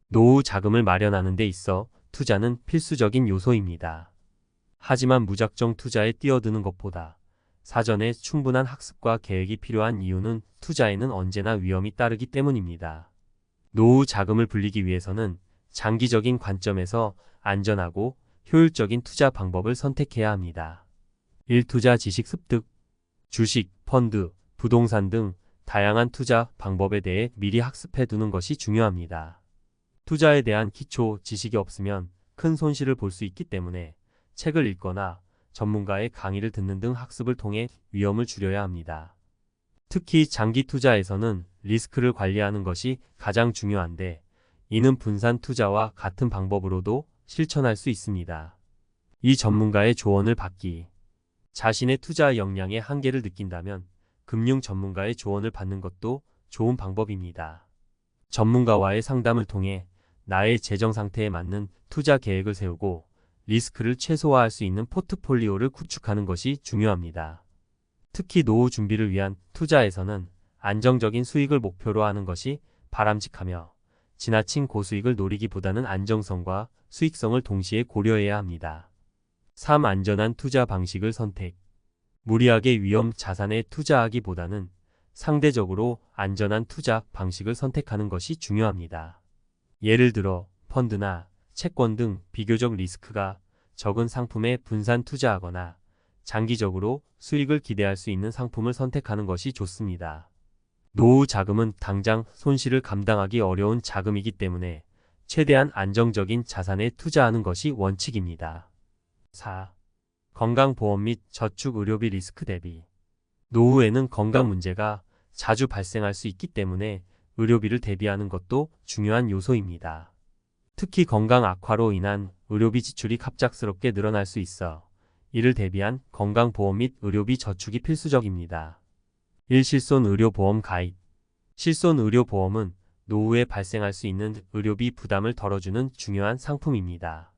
노후 자금을 마련하는 데 있어 투자는 필수적인 요소입니다. 하지만 무작정 투자에 뛰어드는 것보다 사전에 충분한 학습과 계획이 필요한 이유는 투자에는 언제나 위험이 따르기 때문입니다. 노후 자금을 불리기 위해서는 장기적인 관점에서 안전하고 효율적인 투자 방법을 선택해야 합니다. 1. 투자 지식 습득. 주식, 펀드, 부동산 등 다양한 투자 방법에 대해 미리 학습해 두는 것이 중요합니다. 투자에 대한 기초 지식이 없으면 큰 손실을 볼 수 있기 때문에 책을 읽거나 전문가의 강의를 듣는 등 학습을 통해 위험을 줄여야 합니다. 특히 장기 투자에서는 리스크를 관리하는 것이 가장 중요한데, 이는 분산 투자와 같은 방법으로도 실천할 수 있습니다. 이 전문가의 조언을 받기. 자신의 투자 역량의 한계를 느낀다면 금융 전문가의 조언을 받는 것도 좋은 방법입니다. 전문가와의 상담을 통해 나의 재정 상태에 맞는 투자 계획을 세우고 리스크를 최소화할 수 있는 포트폴리오를 구축하는 것이 중요합니다. 특히 노후 준비를 위한 투자에서는 안정적인 수익을 목표로 하는 것이 바람직하며, 지나친 고수익을 노리기보다는 안정성과 수익성을 동시에 고려해야 합니다. 3. 안전한 투자 방식을 선택. 무리하게 위험 자산에 투자하기보다는 상대적으로 안전한 투자 방식을 선택하는 것이 중요합니다. 예를 들어 펀드나 채권 등 비교적 리스크가 적은 상품에 분산 투자하거나 장기적으로 수익을 기대할 수 있는 상품을 선택하는 것이 좋습니다. 노후 자금은 당장 손실을 감당하기 어려운 자금이기 때문에 최대한 안정적인 자산에 투자하는 것이 원칙입니다. 4. 건강보험 및 저축의료비 리스크 대비. 노후에는 건강 문제가 자주 발생할 수 있기 때문에 의료비를 대비하는 것도 중요한 요소입니다. 특히 건강 악화로 인한 의료비 지출이 갑작스럽게 늘어날 수 있어 이를 대비한 건강보험 및 의료비 저축이 필수적입니다. 1. 실손의료보험 가입. 실손의료보험은 노후에 발생할 수 있는 의료비 부담을 덜어주는 중요한 상품입니다.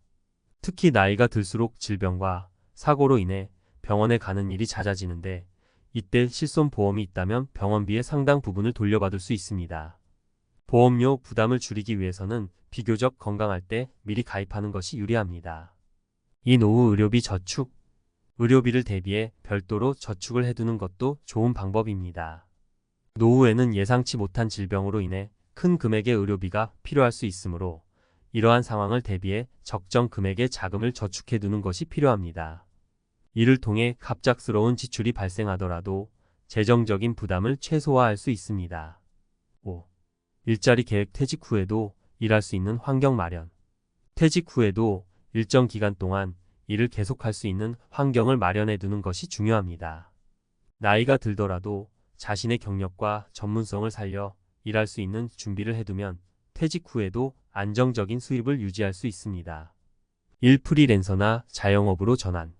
특히 나이가 들수록 질병과 사고로 인해 병원에 가는 일이 잦아지는데, 이때 실손보험이 있다면 병원비의 상당 부분을 돌려받을 수 있습니다. 보험료 부담을 줄이기 위해서는 비교적 건강할 때 미리 가입하는 것이 유리합니다. 이 노후 의료비 저축. 의료비를 대비해 별도로 저축을 해두는 것도 좋은 방법입니다. 노후에는 예상치 못한 질병으로 인해 큰 금액의 의료비가 필요할 수 있으므로 이러한 상황을 대비해 적정 금액의 자금을 저축해두는 것이 필요합니다. 이를 통해 갑작스러운 지출이 발생하더라도 재정적인 부담을 최소화할 수 있습니다. 5. 일자리 계획. 퇴직 후에도 일할 수 있는 환경 마련. 퇴직 후에도 일정 기간 동안 일을 계속할 수 있는 환경을 마련해 두는 것이 중요합니다. 나이가 들더라도 자신의 경력과 전문성을 살려 일할 수 있는 준비를 해두면 퇴직 후에도 안정적인 수입을 유지할 수 있습니다. 1. 프리랜서나 자영업으로 전환.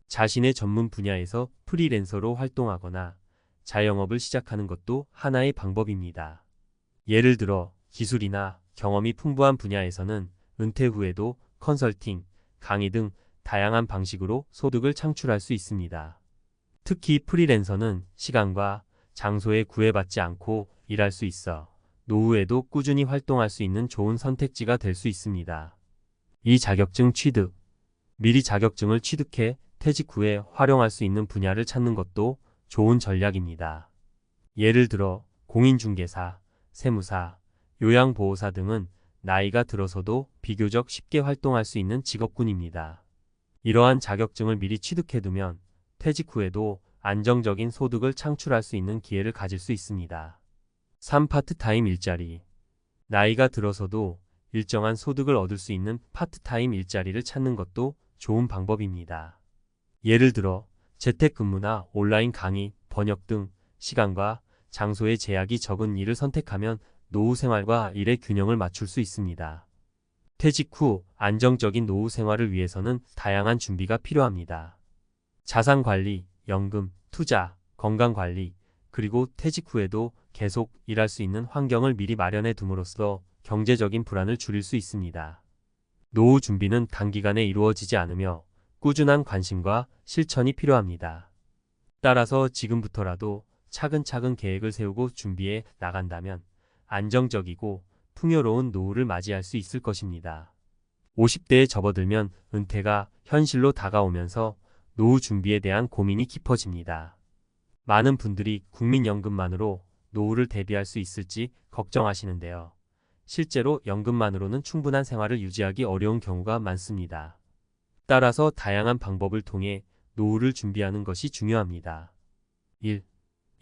자신의 전문 분야에서 프리랜서로 활동하거나 자영업을 시작하는 것도 하나의 방법입니다. 예를 들어 기술이나 경험이 풍부한 분야에서는 은퇴 후에도 컨설팅, 강의 등 다양한 방식으로 소득을 창출할 수 있습니다. 특히 프리랜서는 시간과 장소에 구애받지 않고 일할 수 있어 노후에도 꾸준히 활동할 수 있는 좋은 선택지가 될 수 있습니다. 이 자격증 취득. 미리 자격증을 취득해 퇴직 후에 활용할 수 있는 분야를 찾는 것도 좋은 전략입니다. 예를 들어 공인중개사, 세무사, 요양보호사 등은 나이가 들어서도 비교적 쉽게 활동할 수 있는 직업군입니다. 이러한 자격증을 미리 취득해두면 퇴직 후에도 안정적인 소득을 창출할 수 있는 기회를 가질 수 있습니다. 3. 파트타임 일자리. 나이가 들어서도 일정한 소득을 얻을 수 있는 파트타임 일자리를 찾는 것도 좋은 방법입니다. 예를 들어 재택근무나 온라인 강의, 번역 등 시간과 장소의 제약이 적은 일을 선택하면 노후 생활과 일의 균형을 맞출 수 있습니다. 퇴직 후 안정적인 노후 생활을 위해서는 다양한 준비가 필요합니다. 자산 관리, 연금, 투자, 건강 관리, 그리고 퇴직 후에도 계속 일할 수 있는 환경을 미리 마련해 둠으로써 경제적인 불안을 줄일 수 있습니다. 노후 준비는 단기간에 이루어지지 않으며 꾸준한 관심과 실천이 필요합니다. 따라서 지금부터라도 차근차근 계획을 세우고 준비해 나간다면 안정적이고 풍요로운 노후를 맞이할 수 있을 것입니다. 50대에 접어들면 은퇴가 현실로 다가오면서 노후 준비에 대한 고민이 깊어집니다. 많은 분들이 국민연금만으로 노후를 대비할 수 있을지 걱정하시는데요. 실제로 연금만으로는 충분한 생활을 유지하기 어려운 경우가 많습니다. 따라서 다양한 방법을 통해 노후를 준비하는 것이 중요합니다. 1.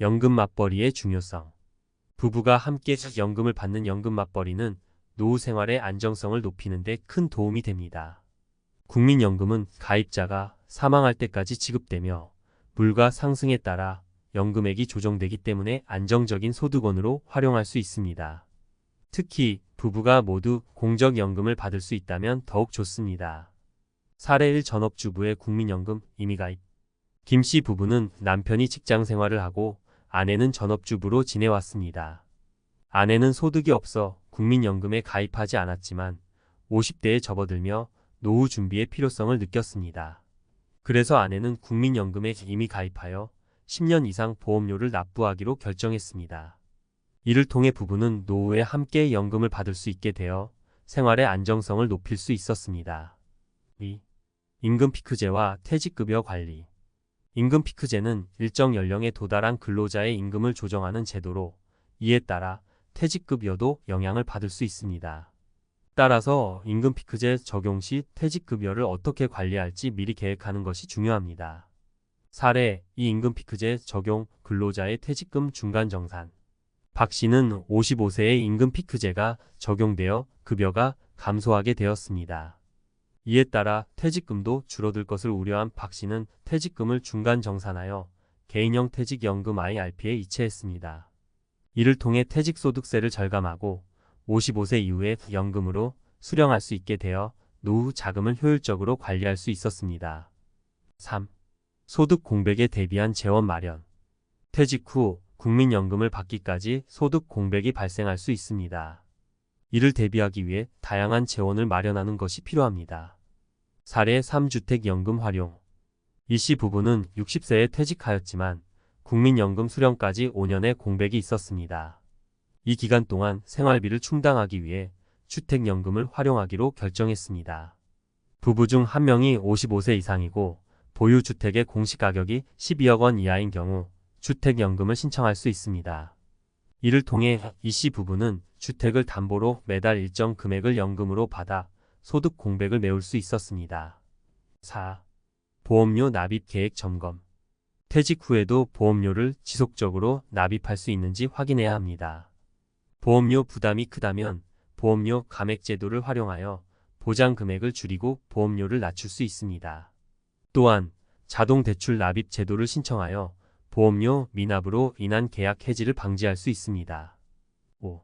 연금 맞벌이의 중요성. 부부가 함께 연금을 받는 연금 맞벌이는 노후 생활의 안정성을 높이는 데 큰 도움이 됩니다. 국민연금은 가입자가 사망할 때까지 지급되며 물가 상승에 따라 연금액이 조정되기 때문에 안정적인 소득원으로 활용할 수 있습니다. 특히 부부가 모두 공적연금을 받을 수 있다면 더욱 좋습니다. 사례 1. 전업주부의 국민연금 임의가입. 김씨 부부는 남편이 직장 생활을 하고 아내는 전업주부로 지내왔습니다. 아내는 소득이 없어 국민연금에 가입하지 않았지만 50대에 접어들며 노후 준비의 필요성을 느꼈습니다. 그래서 아내는 국민연금에 이미 가입하여 10년 이상 보험료를 납부하기로 결정했습니다. 이를 통해 부부는 노후에 함께 연금을 받을 수 있게 되어 생활의 안정성을 높일 수 있었습니다. 2. 임금피크제와 퇴직급여 관리. 임금피크제는 일정 연령에 도달한 근로자의 임금을 조정하는 제도로 이에 따라 퇴직급여도 영향을 받을 수 있습니다. 따라서 임금피크제 적용 시 퇴직급여를 어떻게 관리할지 미리 계획하는 것이 중요합니다. 사례 2. 임금피크제 적용 근로자의 퇴직금 중간정산. 박 씨는 55세에 임금피크제가 적용되어 급여가 감소하게 되었습니다. 이에 따라 퇴직금도 줄어들 것을 우려한 박 씨는 퇴직금을 중간정산하여 개인형 퇴직연금 IRP에 이체했습니다. 이를 통해 퇴직소득세를 절감하고 55세 이후에 연금으로 수령할 수 있게 되어 노후 자금을 효율적으로 관리할 수 있었습니다. 3. 소득 공백에 대비한 재원 마련. 퇴직 후 국민연금을 받기까지 소득 공백이 발생할 수 있습니다. 이를 대비하기 위해 다양한 재원을 마련하는 것이 필요합니다. 사례 3. 주택연금 활용. 이씨 부부는 60세에 퇴직하였지만 국민연금 수령까지 5년의 공백이 있었습니다. 이 기간 동안 생활비를 충당하기 위해 주택연금을 활용하기로 결정했습니다. 부부 중 한 명이 55세 이상이고 보유주택의 공시가격이 12억 원 이하인 경우 주택연금을 신청할 수 있습니다. 이를 통해 이씨 부부는 주택을 담보로 매달 일정 금액을 연금으로 받아 소득 공백을 메울 수 있었습니다. 4. 보험료 납입 계획 점검. 퇴직 후에도 보험료를 지속적으로 납입할 수 있는지 확인해야 합니다. 보험료 부담이 크다면 보험료 감액 제도를 활용하여 보장 금액을 줄이고 보험료를 낮출 수 있습니다. 또한 자동 대출 납입 제도를 신청하여 보험료 미납으로 인한 계약 해지를 방지할 수 있습니다. 5.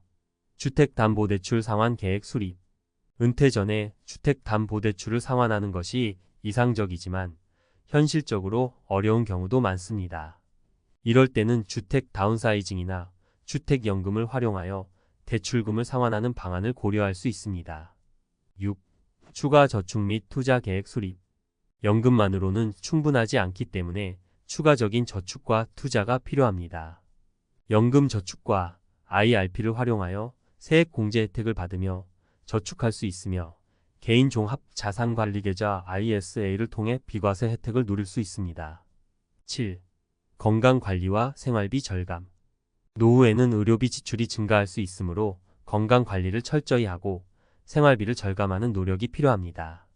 주택담보대출 상환 계획 수립. 은퇴 전에 주택담보대출을 상환하는 것이 이상적이지만 현실적으로 어려운 경우도 많습니다. 이럴 때는 주택 다운사이징이나 주택연금을 활용하여 대출금을 상환하는 방안을 고려할 수 있습니다. 6. 추가 저축 및 투자 계획 수립. 연금만으로는 충분하지 않기 때문에 추가적인 저축과 투자가 필요합니다. 연금 저축과 IRP를 활용하여 세액 공제 혜택을 받으며 저축할 수 있으며 개인 종합 자산관리계좌 ISA를 통해 비과세 혜택을 누릴 수 있습니다. 7. 건강관리와 생활비 절감. 노후에는 의료비 지출이 증가할 수 있으므로 건강관리를 철저히 하고 생활비를 절감하는 노력이 필요합니다.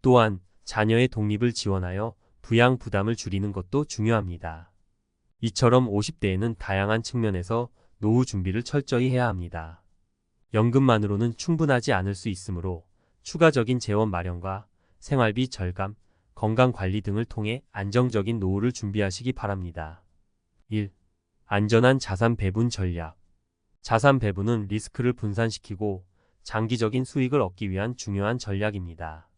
또한 자녀의 독립을 지원하여 부양 부담을 줄이는 것도 중요합니다. 이처럼 50대에는 다양한 측면에서 노후 준비를 철저히 해야 합니다. 연금만으로는 충분하지 않을 수 있으므로 추가적인 재원 마련과 생활비 절감, 건강관리 등을 통해 안정적인 노후를 준비하시기 바랍니다. 1. 안전한 자산 배분 전략. 자산 배분은 리스크를 분산시키고 장기적인 수익을 얻기 위한 중요한 전략입니다.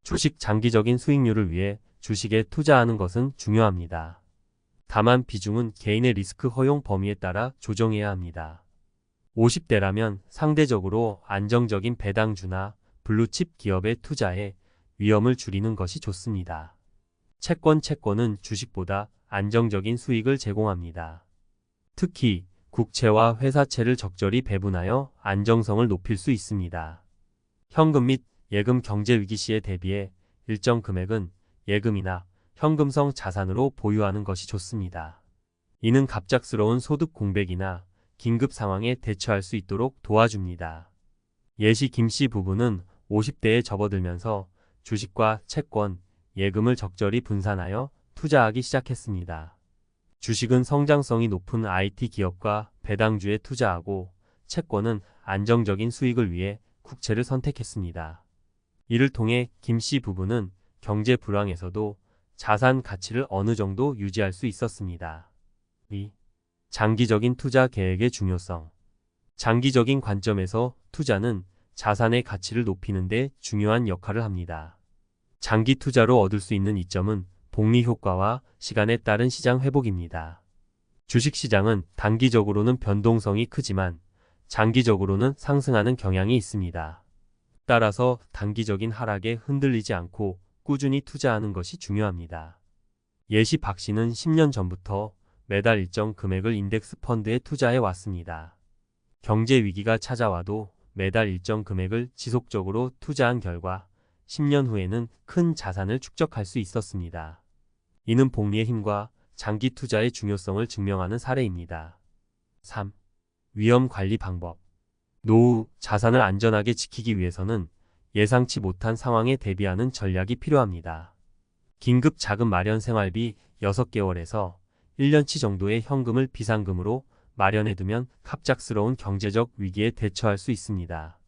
주식 장기적인 수익률을 위해 주식에 투자하는 것은 중요합니다. 다만 비중은 개인의 리스크 허용 범위에 따라 조정해야 합니다. 50대라면 상대적으로 안정적인 배당주나 블루칩 기업에 투자해 위험을 줄이는 것이 좋습니다. 채권은 주식보다 안정적인 수익을 제공합니다. 특히 국채와 회사채를 적절히 배분하여 안정성을 높일 수 있습니다. 현금 및 예금 경제 위기 시에 대비해 일정 금액은 예금이나 현금성 자산으로 보유하는 것이 좋습니다. 이는 갑작스러운 소득 공백이나 긴급 상황에 대처할 수 있도록 도와줍니다. 예시 김씨 부부는 50대에 접어들면서 주식과 채권, 예금을 적절히 분산하여 투자하기 시작했습니다. 주식은 성장성이 높은 IT 기업과 배당주에 투자하고 채권은 안정적인 수익을 위해 국채를 선택했습니다. 이를 통해 김씨 부부는 경제 불황에서도 자산 가치를 어느 정도 유지할 수 있었습니다. 2. 장기적인 투자 계획의 중요성. 장기적인 관점에서 투자는 자산의 가치를 높이는 데 중요한 역할을 합니다. 장기 투자로 얻을 수 있는 이점은 복리 효과와 시간에 따른 시장 회복입니다. 주식시장은 단기적으로는 변동성이 크지만 장기적으로는 상승하는 경향이 있습니다. 따라서 단기적인 하락에 흔들리지 않고 꾸준히 투자하는 것이 중요합니다. 예시 박 씨는 10년 전부터 매달 일정 금액을 인덱스 펀드에 투자해 왔습니다. 경제 위기가 찾아와도 매달 일정 금액을 지속적으로 투자한 결과 10년 후에는 큰 자산을 축적할 수 있었습니다. 이는 복리의 힘과 장기 투자의 중요성을 증명하는 사례입니다. 3. 위험 관리 방법. 노후 자산을 안전하게 지키기 위해서는 예상치 못한 상황에 대비하는 전략이 필요합니다. 긴급 자금 마련 생활비 6개월에서 1년치 정도의 현금을 비상금으로 마련해두면 갑작스러운 경제적 위기에 대처할 수 있습니다.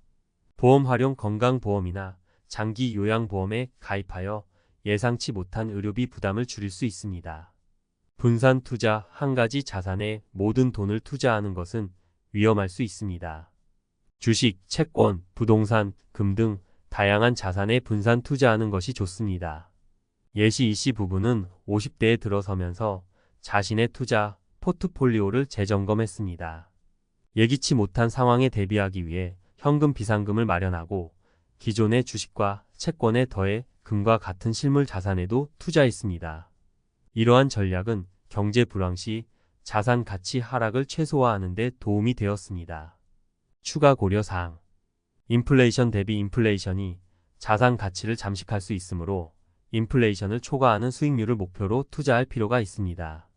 보험 활용 건강보험이나 장기 요양보험에 가입하여 예상치 못한 의료비 부담을 줄일 수 있습니다. 분산 투자. 한 가지 자산에 모든 돈을 투자하는 것은 위험할 수 있습니다. 주식, 채권, 부동산, 금 등 다양한 자산에 분산 투자하는 것이 좋습니다. 예시 이씨 부부는 50대에 들어서면서 자신의 투자 포트폴리오를 재점검했습니다. 예기치 못한 상황에 대비하기 위해 현금 비상금을 마련하고 기존의 주식과 채권에 더해 금과 같은 실물 자산에도 투자했습니다. 이러한 전략은 경제 불황 시 자산 가치 하락을 최소화하는 데 도움이 되었습니다. 추가 고려사항. 인플레이션 대비 인플레이션이 자산 가치를 잠식할 수 있으므로 인플레이션을 초과하는 수익률을 목표로 투자할 필요가 있습니다.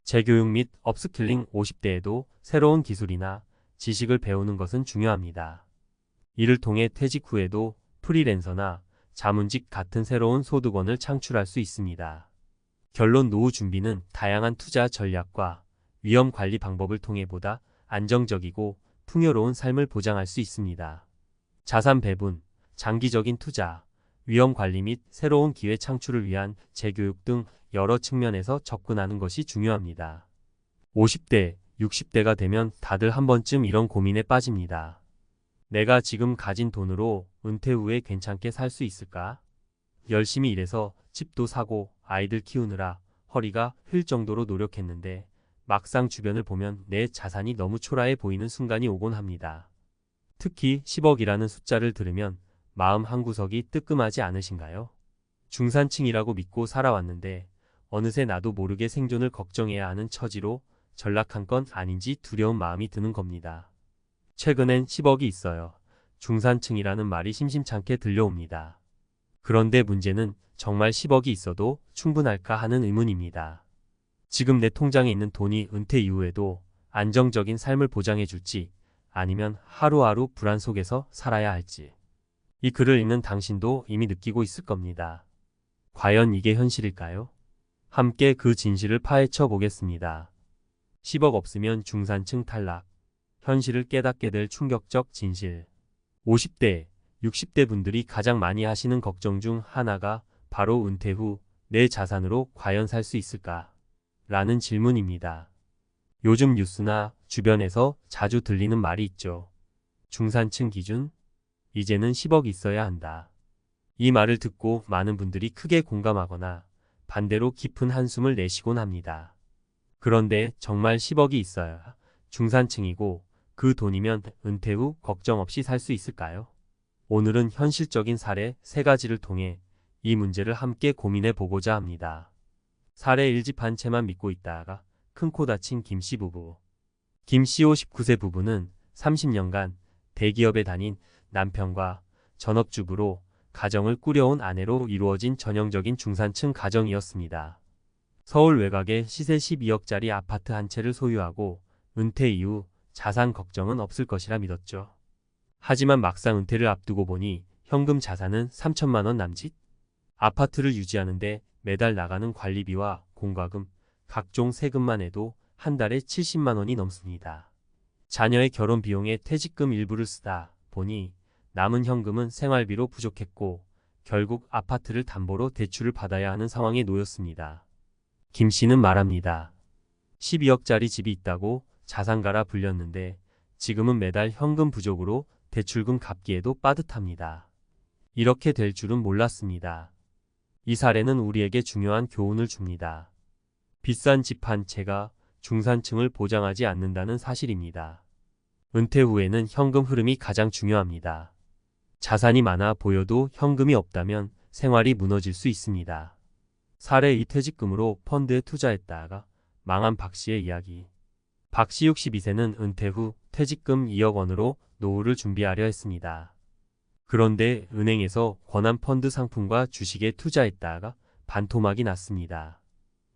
재교육 및 업스킬링. 50대에도 새로운 기술이나 지식을 배우는 것은 중요합니다. 이를 통해 퇴직 후에도 프리랜서나 자문직 같은 새로운 소득원을 창출할 수 있습니다. 결론. 노후 준비는 다양한 투자 전략과 위험 관리 방법을 통해 보다 안정적이고 풍요로운 삶을 보장할 수 있습니다. 자산 배분. 장기적인 투자, 위험 관리 및 새로운 기회 창출을 위한 재교육 등 여러 측면에서 접근하는 것이 중요합니다. 50대, 60대가 되면 다들 한 번쯤 이런 고민에 빠집니다. 내가 지금 가진 돈으로 은퇴 후에 괜찮게 살 수 있을까? 열심히 일해서 집도 사고 아이들 키우느라 허리가 휠 정도로 노력했는데 막상 주변을 보면 내 자산이 너무 초라해 보이는 순간이 오곤 합니다. 특히 10억이라는 숫자를 들으면 마음 한구석이 뜨끔하지 않으신가요? 중산층이라고 믿고 살아왔는데 어느새 나도 모르게 생존을 걱정해야 하는 처지로 전락한 건 아닌지 두려운 마음이 드는 겁니다. 최근엔 10억이 있어요. 중산층이라는 말이 심심찮게 들려옵니다. 그런데 문제는 정말 10억이 있어도 충분할까 하는 의문입니다. 지금 내 통장에 있는 돈이 은퇴 이후에도 안정적인 삶을 보장해 줄지 아니면 하루하루 불안 속에서 살아야 할지. 이 글을 읽는 당신도 이미 느끼고 있을 겁니다. 과연 이게 현실일까요? 함께 그 진실을 파헤쳐 보겠습니다. 10억 없으면 중산층 탈락. 현실을 깨닫게 될 충격적 진실. 50대, 60대 분들이 가장 많이 하시는 걱정 중 하나가 바로 은퇴 후 내 자산으로 과연 살 수 있을까? 라는 질문입니다. 요즘 뉴스나 주변에서 자주 들리는 말이 있죠. 중산층 기준? 이제는 10억 있어야 한다. 이 말을 듣고 많은 분들이 크게 공감하거나 반대로 깊은 한숨을 내쉬곤 합니다. 그런데 정말 10억이 있어야 중산층이고 그 돈이면 은퇴 후 걱정 없이 살 수 있을까요? 오늘은 현실적인 사례 3가지를 통해 이 문제를 함께 고민해 보고자 합니다. 사례 1집 한 채만 믿고 있다가 큰 코 다친 김씨 부부. 김씨 59세 부부는 30년간 대기업에 다닌 남편과 전업주부로 가정을 꾸려온 아내로 이루어진 전형적인 중산층 가정이었습니다. 서울 외곽에 시세 12억짜리 아파트 한 채를 소유하고 은퇴 이후 자산 걱정은 없을 것이라 믿었죠. 하지만 막상 은퇴를 앞두고 보니 현금 자산은 3천만 원 남짓? 아파트를 유지하는데 매달 나가는 관리비와 공과금, 각종 세금만 해도 한 달에 70만 원이 넘습니다. 자녀의 결혼 비용에 퇴직금 일부를 쓰다 보니 남은 현금은 생활비로 부족했고 결국 아파트를 담보로 대출을 받아야 하는 상황에 놓였습니다. 김 씨는 말합니다. 12억짜리 집이 있다고 자산가라 불렸는데 지금은 매달 현금 부족으로 대출금 갚기에도 빠듯합니다. 이렇게 될 줄은 몰랐습니다. 이 사례는 우리에게 중요한 교훈을 줍니다. 비싼 집 한 채가 중산층을 보장하지 않는다는 사실입니다. 은퇴 후에는 현금 흐름이 가장 중요합니다. 자산이 많아 보여도 현금이 없다면 생활이 무너질 수 있습니다. 사례 2 퇴직금으로 펀드에 투자했다가 망한 박 씨의 이야기. 박 씨 62세는 은퇴 후 퇴직금 2억 원으로 노후를 준비하려 했습니다. 그런데 은행에서 권한 펀드 상품과 주식에 투자했다가 반토막이 났습니다.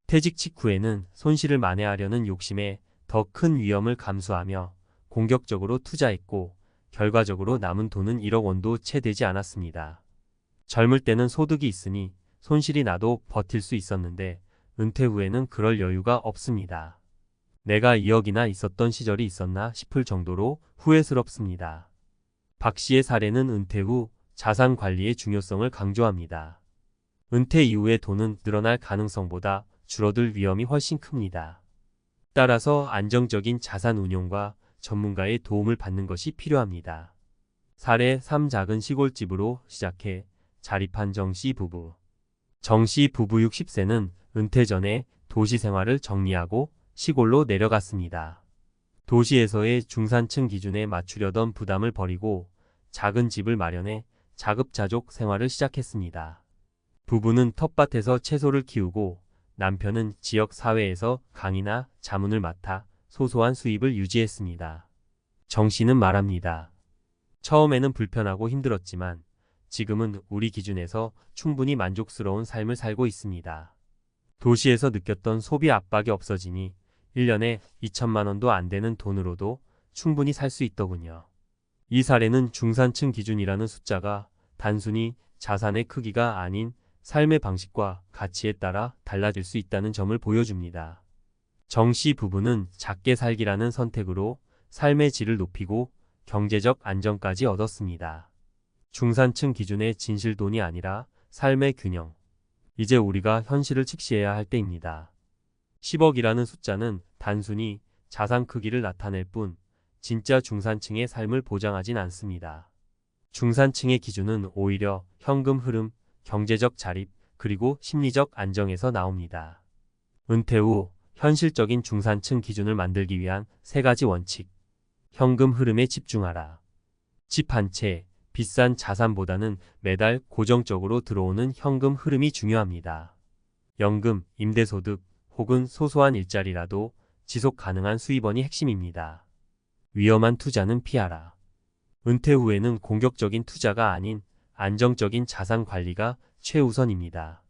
퇴직 직후에는 손실을 만회하려는 욕심에 더 큰 위험을 감수하며 공격적으로 투자했고 결과적으로 남은 돈은 1억 원도 채 되지 않았습니다. 젊을 때는 소득이 있으니 손실이 나도 버틸 수 있었는데 은퇴 후에는 그럴 여유가 없습니다. 내가 2억이나 있었던 시절이 있었나 싶을 정도로 후회스럽습니다. 박 씨의 사례는 은퇴 후 자산 관리의 중요성을 강조합니다. 은퇴 이후의 돈은 늘어날 가능성보다 줄어들 위험이 훨씬 큽니다. 따라서 안정적인 자산 운용과 전문가의 도움을 받는 것이 필요합니다. 사례 3 작은 시골집으로 시작해 자립한 정씨 부부. 정씨 부부 60세는 은퇴 전에 도시 생활을 정리하고 시골로 내려갔습니다. 도시에서의 중산층 기준에 맞추려던 부담을 버리고 작은 집을 마련해 자급자족 생활을 시작했습니다. 부부는 텃밭에서 채소를 키우고 남편은 지역 사회에서 강의나 자문을 맡아 소소한 수입을 유지했습니다. 정 씨는 말합니다. 처음에는 불편하고 힘들었지만 지금은 우리 기준에서 충분히 만족스러운 삶을 살고 있습니다. 도시에서 느꼈던 소비 압박이 없어지니 1년에 2천만 원도 안 되는 돈으로도 충분히 살 수 있더군요. 이 사례는 중산층 기준이라는 숫자가 단순히 자산의 크기가 아닌 삶의 방식과 가치에 따라 달라질 수 있다는 점을 보여줍니다. 정 씨 부부는 작게 살기라는 선택으로 삶의 질을 높이고 경제적 안정까지 얻었습니다. 중산층 기준의 진실돈이 아니라 삶의 균형. 이제 우리가 현실을 직시해야 할 때입니다. 10억이라는 숫자는 단순히 자산 크기를 나타낼 뿐 진짜 중산층의 삶을 보장하진 않습니다. 중산층의 기준은 오히려 현금 흐름, 경제적 자립, 그리고 심리적 안정에서 나옵니다. 은퇴 후 현실적인 중산층 기준을 만들기 위한 세 가지 원칙. 현금 흐름에 집중하라. 집 한 채, 비싼 자산보다는 매달 고정적으로 들어오는 현금 흐름이 중요합니다. 연금, 임대소득 혹은 소소한 일자리라도 지속 가능한 수입원이 핵심입니다. 위험한 투자는 피하라. 은퇴 후에는 공격적인 투자가 아닌 안정적인 자산 관리가 최우선입니다.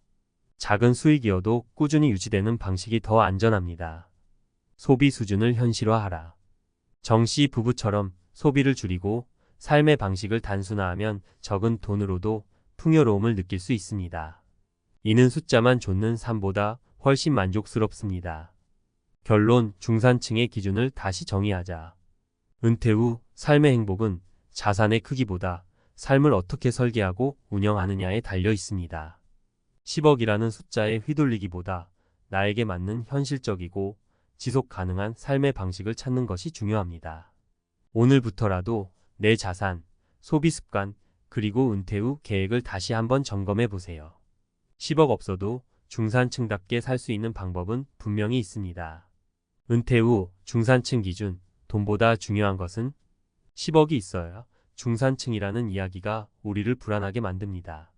작은 수익이어도 꾸준히 유지되는 방식이 더 안전합니다. 소비 수준을 현실화하라. 정씨 부부처럼 소비를 줄이고 삶의 방식을 단순화하면 적은 돈으로도 풍요로움을 느낄 수 있습니다. 이는 숫자만 좇는 삶보다 훨씬 만족스럽습니다. 결론, 중산층의 기준을 다시 정의하자. 은퇴 후 삶의 행복은 자산의 크기보다 삶을 어떻게 설계하고 운영하느냐에 달려 있습니다. 10억이라는 숫자에 휘둘리기보다 나에게 맞는 현실적이고 지속 가능한 삶의 방식을 찾는 것이 중요합니다. 오늘부터라도 내 자산, 소비 습관, 그리고 은퇴 후 계획을 다시 한번 점검해 보세요. 10억 없어도 중산층답게 살 수 있는 방법은 분명히 있습니다. 은퇴 후 중산층 기준, 돈보다 중요한 것은 10억이 있어야 중산층이라는 이야기가 우리를 불안하게 만듭니다.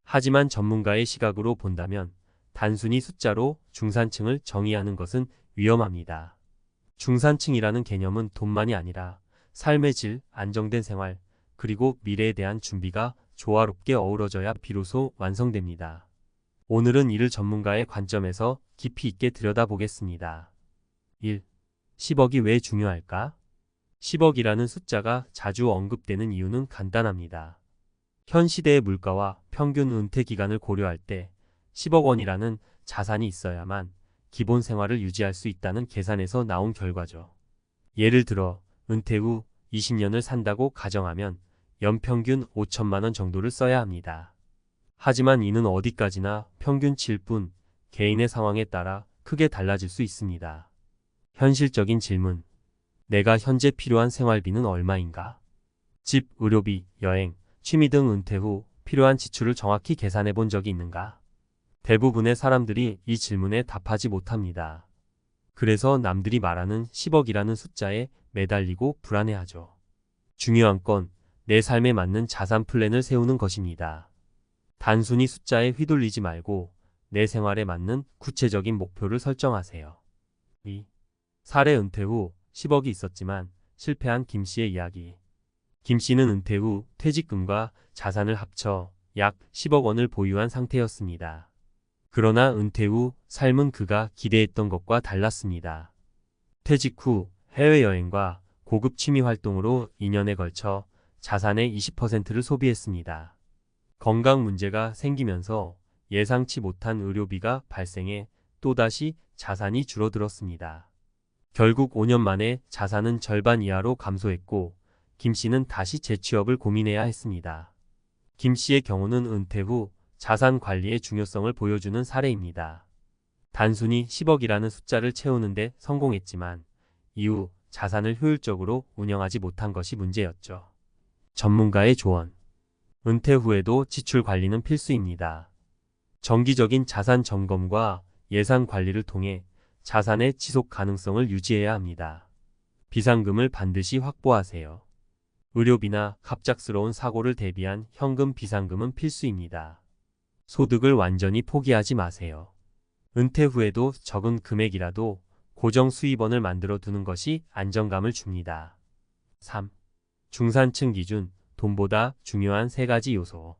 하지만 전문가의 시각으로 본다면 단순히 숫자로 중산층을 정의하는 것은 위험합니다. 중산층이라는 개념은 돈만이 아니라 삶의 질, 안정된 생활, 그리고 미래에 대한 준비가 조화롭게 어우러져야 비로소 완성됩니다. 오늘은 이를 전문가의 관점에서 깊이 있게 들여다보겠습니다. 1. 10억이 왜 중요할까? 10억이라는 숫자가 자주 언급되는 이유는 간단합니다. 현 시대의 물가와 평균 은퇴 기간을 고려할 때 10억 원이라는 자산이 있어야만 기본 생활을 유지할 수 있다는 계산에서 나온 결과죠. 예를 들어 은퇴 후 20년을 산다고 가정하면 연평균 5천만 원 정도를 써야 합니다. 하지만 이는 어디까지나 평균치일 뿐 개인의 상황에 따라 크게 달라질 수 있습니다. 현실적인 질문. 내가 현재 필요한 생활비는 얼마인가? 집, 의료비, 여행, 취미 등 은퇴 후 필요한 지출을 정확히 계산해 본 적이 있는가? 대부분의 사람들이 이 질문에 답하지 못합니다. 그래서 남들이 말하는 10억이라는 숫자에 매달리고 불안해하죠. 중요한 건 내 삶에 맞는 자산 플랜을 세우는 것입니다. 단순히 숫자에 휘둘리지 말고 내 생활에 맞는 구체적인 목표를 설정하세요. 2. 사례 은퇴 후 10억이 있었지만 실패한 김 씨의 이야기. 김 씨는 은퇴 후 퇴직금과 자산을 합쳐 약 10억 원을 보유한 상태였습니다. 그러나 은퇴 후 삶은 그가 기대했던 것과 달랐습니다. 퇴직 후 해외여행과 고급 취미 활동으로 2년에 걸쳐 자산의 20%를 소비했습니다. 건강 문제가 생기면서 예상치 못한 의료비가 발생해 또다시 자산이 줄어들었습니다. 결국 5년 만에 자산은 절반 이하로 감소했고 김 씨는 다시 재취업을 고민해야 했습니다. 김 씨의 경우는 은퇴 후 자산 관리의 중요성을 보여주는 사례입니다. 단순히 10억이라는 숫자를 채우는데 성공했지만 이후 자산을 효율적으로 운영하지 못한 것이 문제였죠. 전문가의 조언. 은퇴 후에도 지출 관리는 필수입니다. 정기적인 자산 점검과 예산 관리를 통해 자산의 지속 가능성을 유지해야 합니다. 비상금을 반드시 확보하세요. 의료비나 갑작스러운 사고를 대비한 현금 비상금은 필수입니다. 소득을 완전히 포기하지 마세요. 은퇴 후에도 적은 금액이라도 고정 수입원을 만들어 두는 것이 안정감을 줍니다. 3. 중산층 기준, 돈보다 중요한 세 가지 요소.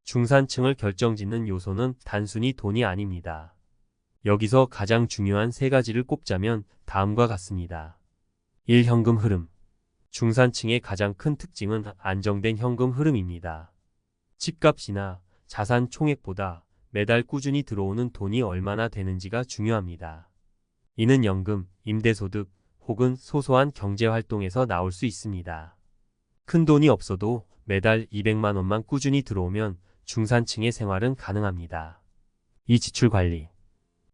중산층을 결정짓는 요소는 단순히 돈이 아닙니다. 여기서 가장 중요한 세 가지를 꼽자면 다음과 같습니다. 1. 현금 흐름. 중산층의 가장 큰 특징은 안정된 현금 흐름입니다. 집값이나 자산 총액보다 매달 꾸준히 들어오는 돈이 얼마나 되는지가 중요합니다. 이는 연금, 임대소득 혹은 소소한 경제활동에서 나올 수 있습니다. 큰 돈이 없어도 매달 200만 원만 꾸준히 들어오면 중산층의 생활은 가능합니다. 이 지출 관리.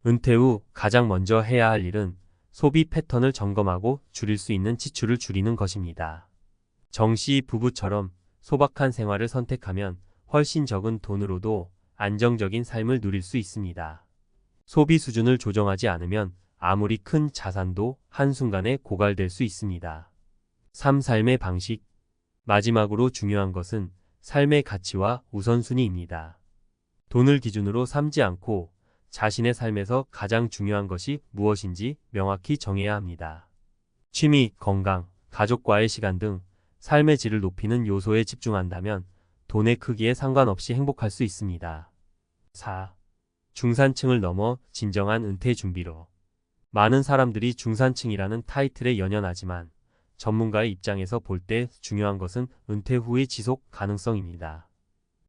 은퇴 후 가장 먼저 해야 할 일은 소비 패턴을 점검하고 줄일 수 있는 지출을 줄이는 것입니다. 정 씨 부부처럼 소박한 생활을 선택하면 훨씬 적은 돈으로도 안정적인 삶을 누릴 수 있습니다. 소비 수준을 조정하지 않으면 아무리 큰 자산도 한순간에 고갈될 수 있습니다. 삶의 방식. 마지막으로 중요한 것은 삶의 가치와 우선순위입니다. 돈을 기준으로 삼지 않고 자신의 삶에서 가장 중요한 것이 무엇인지 명확히 정해야 합니다. 취미, 건강, 가족과의 시간 등 삶의 질을 높이는 요소에 집중한다면 돈의 크기에 상관없이 행복할 수 있습니다. 4. 중산층을 넘어 진정한 은퇴 준비로. 많은 사람들이 중산층이라는 타이틀에 연연하지만 전문가의 입장에서 볼 때 중요한 것은 은퇴 후의 지속 가능성입니다.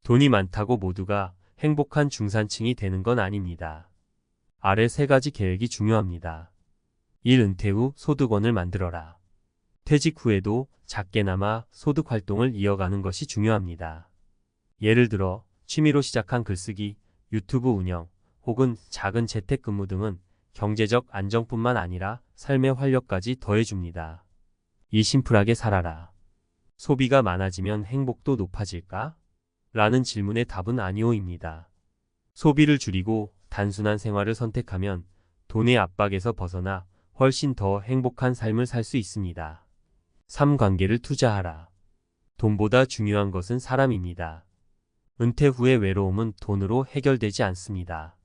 돈이 많다고 모두가 행복한 중산층이 되는 건 아닙니다. 아래 3가지 계획이 중요합니다. 1. 은퇴 후 소득원을 만들어라. 퇴직 후에도 작게나마 소득 활동을 이어가는 것이 중요합니다. 예를 들어 취미로 시작한 글쓰기, 유튜브 운영, 혹은 작은 재택근무 등은 경제적 안정뿐만 아니라 삶의 활력까지 더해줍니다. 2. 심플하게 살아라. 소비가 많아지면 행복도 높아질까? 라는 질문의 답은 아니오입니다. 소비를 줄이고 단순한 생활을 선택하면 돈의 압박에서 벗어나 훨씬 더 행복한 삶을 살 수 있습니다. 3. 관계를 투자하라. 돈보다 중요한 것은 사람입니다. 은퇴 후의 외로움은 돈으로 해결되지 않습니다.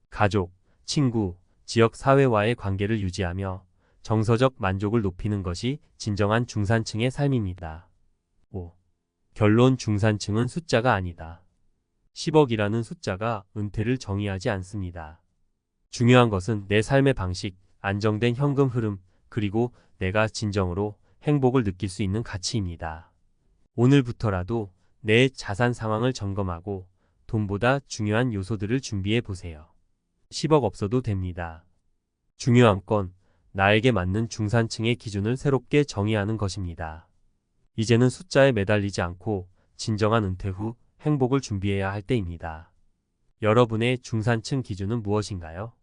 가족, 친구, 지역 사회와의 관계를 유지하며 정서적 만족을 높이는 것이 진정한 중산층의 삶입니다. 5. 결론. 중산층은 숫자가 아니다. 10억이라는 숫자가 은퇴를 정의하지 않습니다. 중요한 것은 내 삶의 방식, 안정된 현금 흐름, 그리고 내가 진정으로 행복을 느낄 수 있는 가치입니다. 오늘부터라도 내 자산 상황을 점검하고 돈보다 중요한 요소들을 준비해 보세요. 10억 없어도 됩니다. 중요한 건 나에게 맞는 중산층의 기준을 새롭게 정의하는 것입니다. 이제는 숫자에 매달리지 않고 진정한 은퇴 후 행복을 준비해야 할 때입니다. 여러분의 중산층 기준은 무엇인가요?